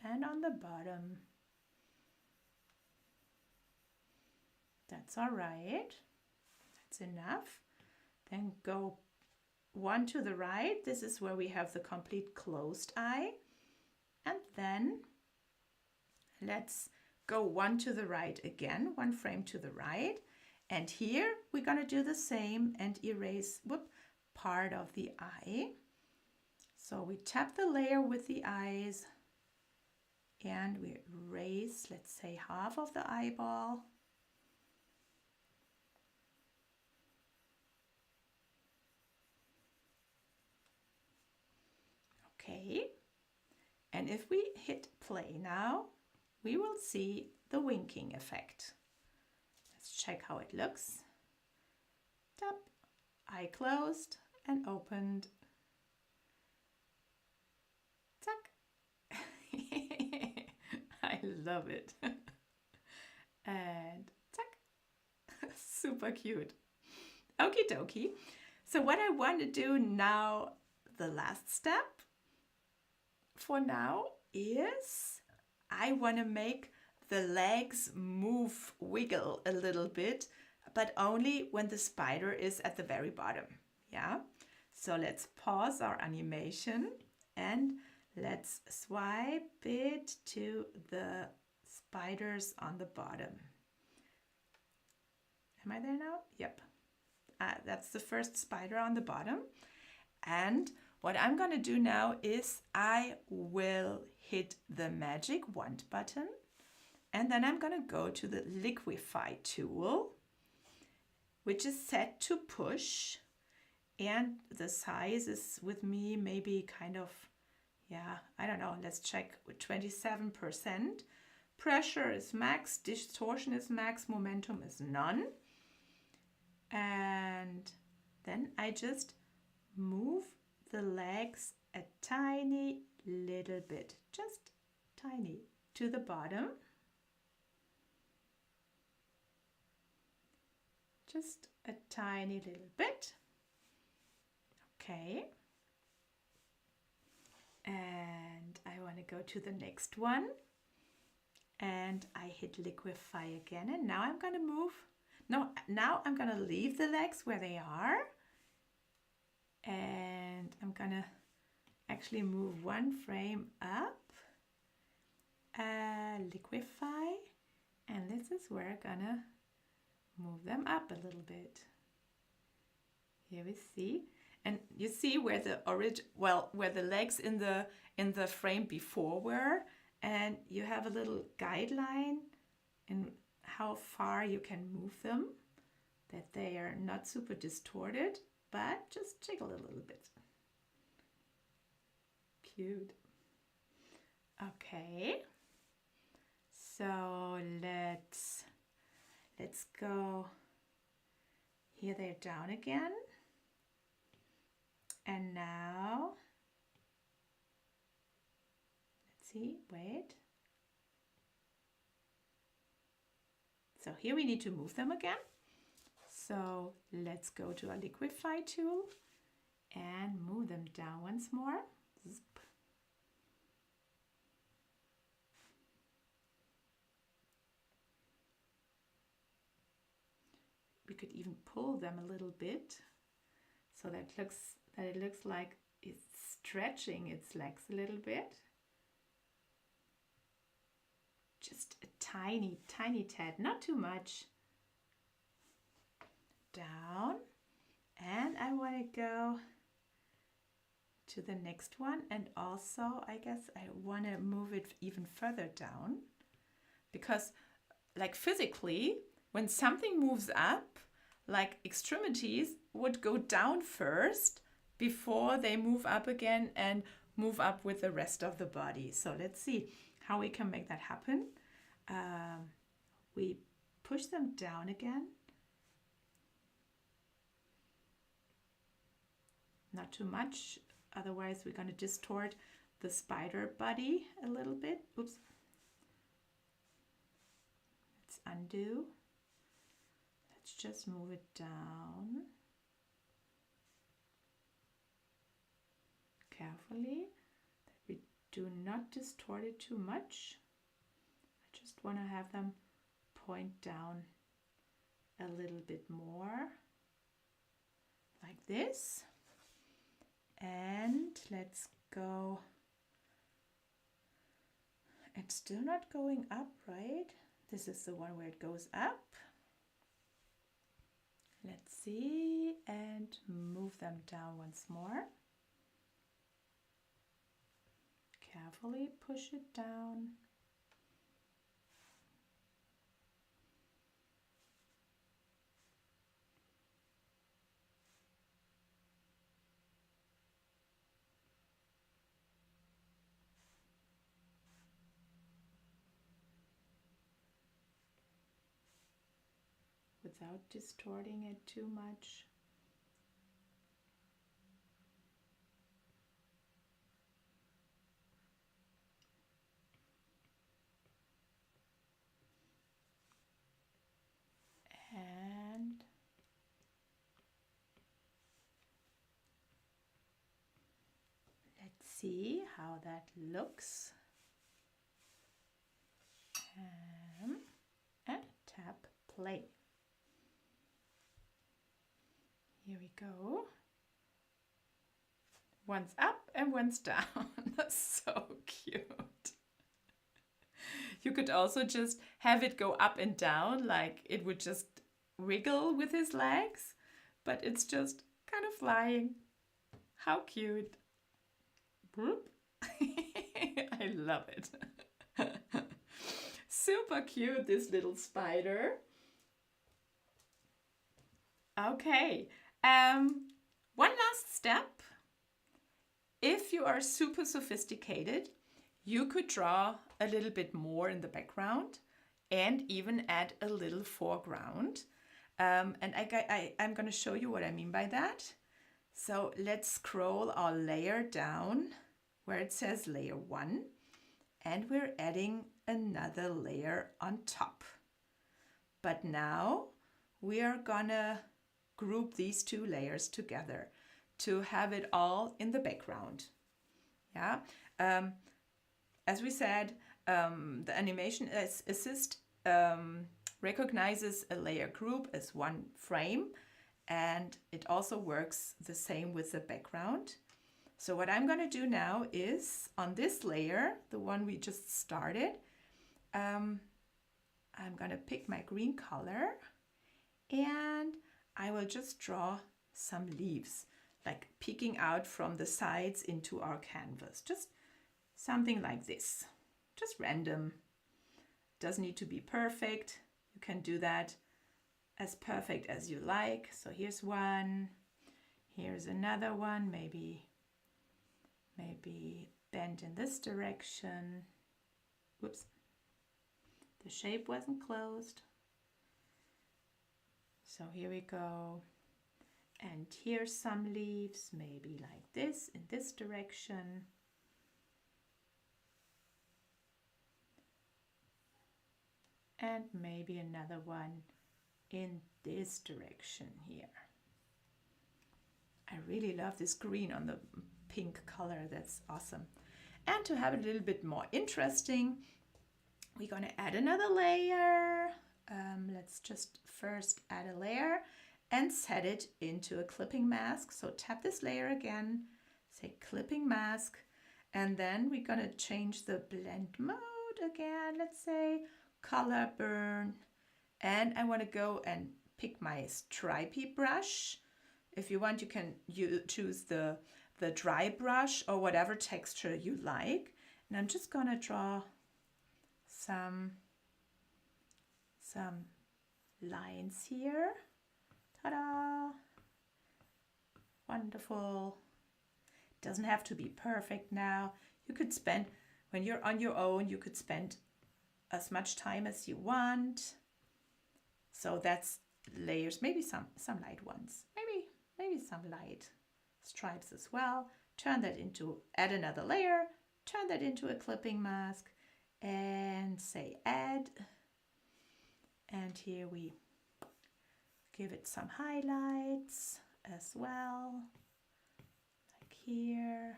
and on the bottom. That's all right. That's enough. Then go one to the right. This is where we have the complete closed eye. And then let's go one to the right again, one frame to the right. And here we're going to do the same and erase part of the eye. So we tap the layer with the eyes and we erase, let's say, half of the eyeball. Okay, and if we hit play now, we will see the winking effect. Let's check how it looks. Tap, eye closed and opened. Zack. I love it. And zack. Super cute. Okie dokie. So what I want to do now, the last step for now, is I want to make the legs move, wiggle a little bit, but only when the spider is at the very bottom. Yeah. So let's pause our animation and let's swipe it to the spiders on the bottom. Am I there now? Yep. That's the first spider on the bottom. And what I'm going to do now is I will hit the magic wand button, and then I'm going to go to the liquify tool, which is set to push, and the size is with me maybe kind of, yeah, I don't know, let's check, with 27%. Pressure is max, distortion is max, momentum is none. And then I just move the legs a tiny little bit, just tiny, to the bottom. Just a tiny little bit. Okay. And I want to go to the next one. And I hit liquify again. And now I'm going to move. No, now I'm going to leave the legs where they are. And I'm going to actually move one frame up. Liquify. And this is where I'm going to move them up a little bit. Here we see. And you see where the where the legs in the frame before were, and you have a little guideline in how far you can move them, that they are not super distorted, but just jiggle a little bit. Cute. Okay. So let's go. Here they're down again. And now, let's see, wait. So here we need to move them again. So let's go to our liquify tool and move them down once more. Zip. We could even pull them a little bit so that it looks like it's stretching its legs a little bit. Just a tiny, tiny tad, not too much. Down. And I want to go to the next one, and also I guess I want to move it even further down, because like physically when something moves up, like extremities would go down first before they move up again and move up with the rest of the body. So let's see how we can make that happen. We push them down again. Not too much, otherwise we're going to distort the spider body a little bit. Oops. Let's undo. Let's just move it down. Carefully, that we do not distort it too much. I just want to have them point down a little bit more, like this. And let's go. It's still not going up, right? This is the one where it goes up. Let's see, and move them down once more. Carefully push it down. Without distorting it too much. And let's see how that looks. And tap play. Here we go. One's up and one's down. That's so cute. You could also just have it go up and down, like it would just wiggle with his legs, but it's just kind of flying. How cute. I love it. Super cute, this little spider. Okay. One last step. If you are super sosophisticated, you could draw a little bit more in the background and even add a little foreground. And I'm going to show you what I mean by that. So let's scroll our layer down where it says layer 1, and we're adding another layer on top. But now we are gonna group these two layers together to have it all in the background. Yeah. As we said, the animation assist recognizes a layer group as one frame, and it also works the same with the background. So what I'm going to do now is on this layer, the one we just started, I'm going to pick my green color and I will just draw some leaves, like peeking out from the sides into our canvas. Just something like this, just random. Doesn't need to be perfect. You can do that as perfect as you like. So here's one, here's another one, maybe bend in this direction. Whoops. The shape wasn't closed. So here we go. And here's some leaves, maybe like this, in this direction. And maybe another one in this direction here. I really love this green on the pink color, that's awesome. And to have it a little bit more interesting, we're going to add another layer. Let's just first add a layer and set it into a clipping mask. So tap this layer again, say clipping mask, and then we're going to change the blend mode again. Let's say color burn, and I want to go and pick my stripey brush. If you want, you can choose the dry brush or whatever texture you like. And I'm just going to draw some lines here. Ta-da! Wonderful. It doesn't have to be perfect now. You could spend, when you're on your own, you could spend as much time as you want. So that's layers, maybe some light ones, maybe some light stripes as well. Turn that into, add another layer, turn that into a clipping mask, and say add. And here we give it some highlights as well, like here,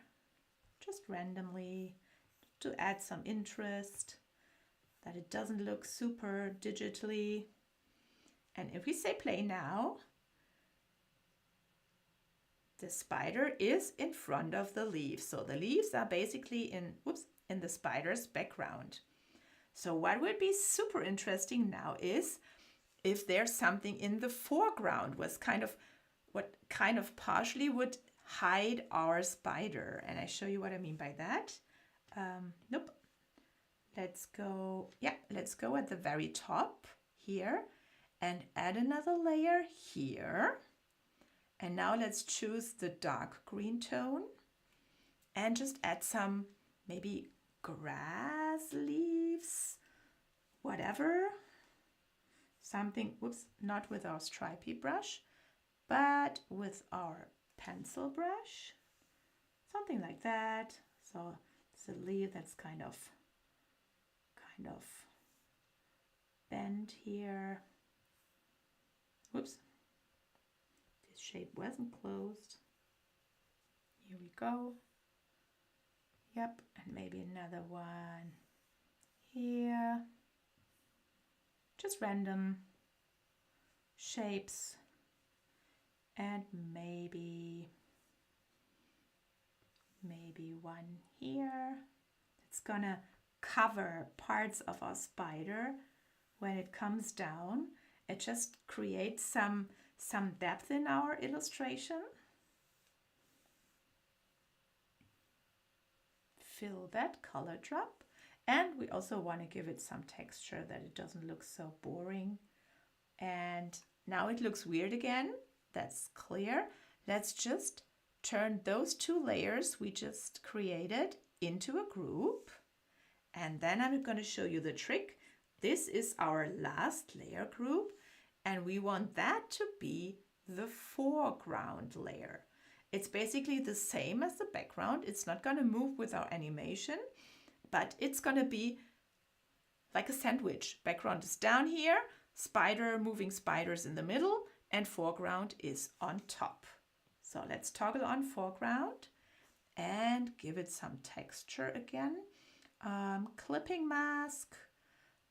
just randomly to add some interest, that it doesn't look super digitally. And if we say play now, the spider is in front of the leaves. So the leaves are basically in the spider's background. So what would be super interesting now is if there's something in the foreground, what kind of partially would hide our spider. And I show you what I mean by that. Nope. Let's go at the very top here and add another layer here. And now let's choose the dark green tone and just add some maybe grass leaves, whatever. Something, not with our stripey brush, but with our pencil brush. Something like that. So it's a leaf that's kind of bent here. Whoops. This shape wasn't closed. Here we go. Yep, and maybe another one here. Just random shapes, and maybe one here. It's gonna cover parts of our spider when it comes down. It just creates some depth in our illustration. Fill that color drop, and we also want to give it some texture that it doesn't look so boring. And now it looks weird again, that's clear. Let's just turn those two layers we just created into a group, and then I'm going to show you the trick. This is our last layer group, and we want that to be the foreground layer. It's basically the same as the background. It's not going to move with our animation, but it's going to be like a sandwich. Background is down here, moving spiders in the middle, and foreground is on top. So let's toggle on foreground and give it some texture again. Clipping mask,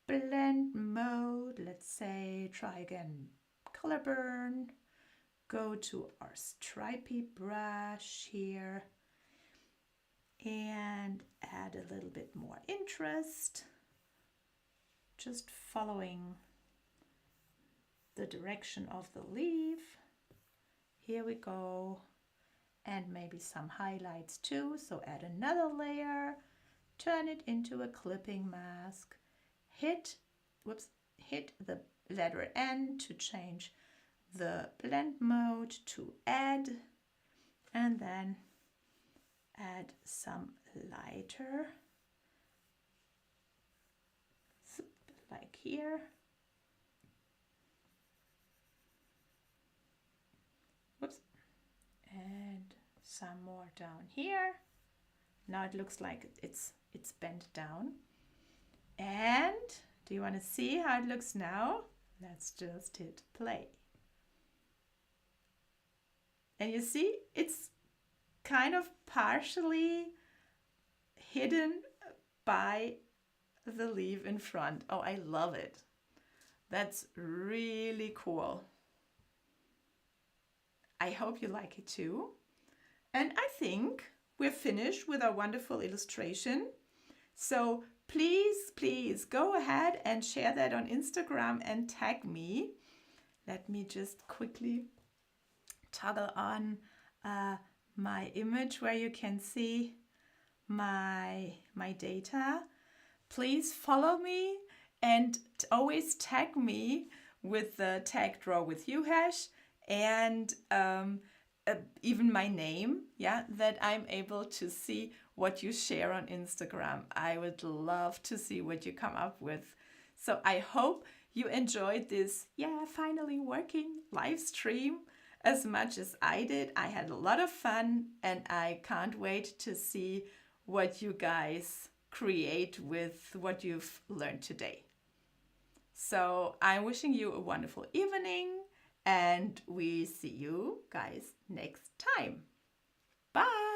blend mode, let's say, try again, color burn. Go to our stripey brush here and add a little bit more interest, just following the direction of the leaf. Here we go, and maybe some highlights too. So add another layer, turn it into a clipping mask, hit the letter N to change the blend mode to add, and then add some lighter like here. Whoops. And some more down here. Now it looks like it's bent down. And do you want to see how it looks now? Let's just hit play. And you see, it's kind of partially hidden by the leaf in front. Oh, I love it. That's really cool. I hope you like it too. And I think we're finished with our wonderful illustration. So please go ahead and share that on Instagram and tag me. Let me just quickly toggle on my image where you can see my data. Please follow me and always tag me with the tag Drawwithjuhesch and even my name, yeah, that I'm able to see what you share on Instagram. I would love to see what you come up with. So I hope you enjoyed this, finally working live stream as much as I did. I had a lot of fun and I can't wait to see what you guys create with what you've learned today. So I'm wishing you a wonderful evening and we see you guys next time. Bye!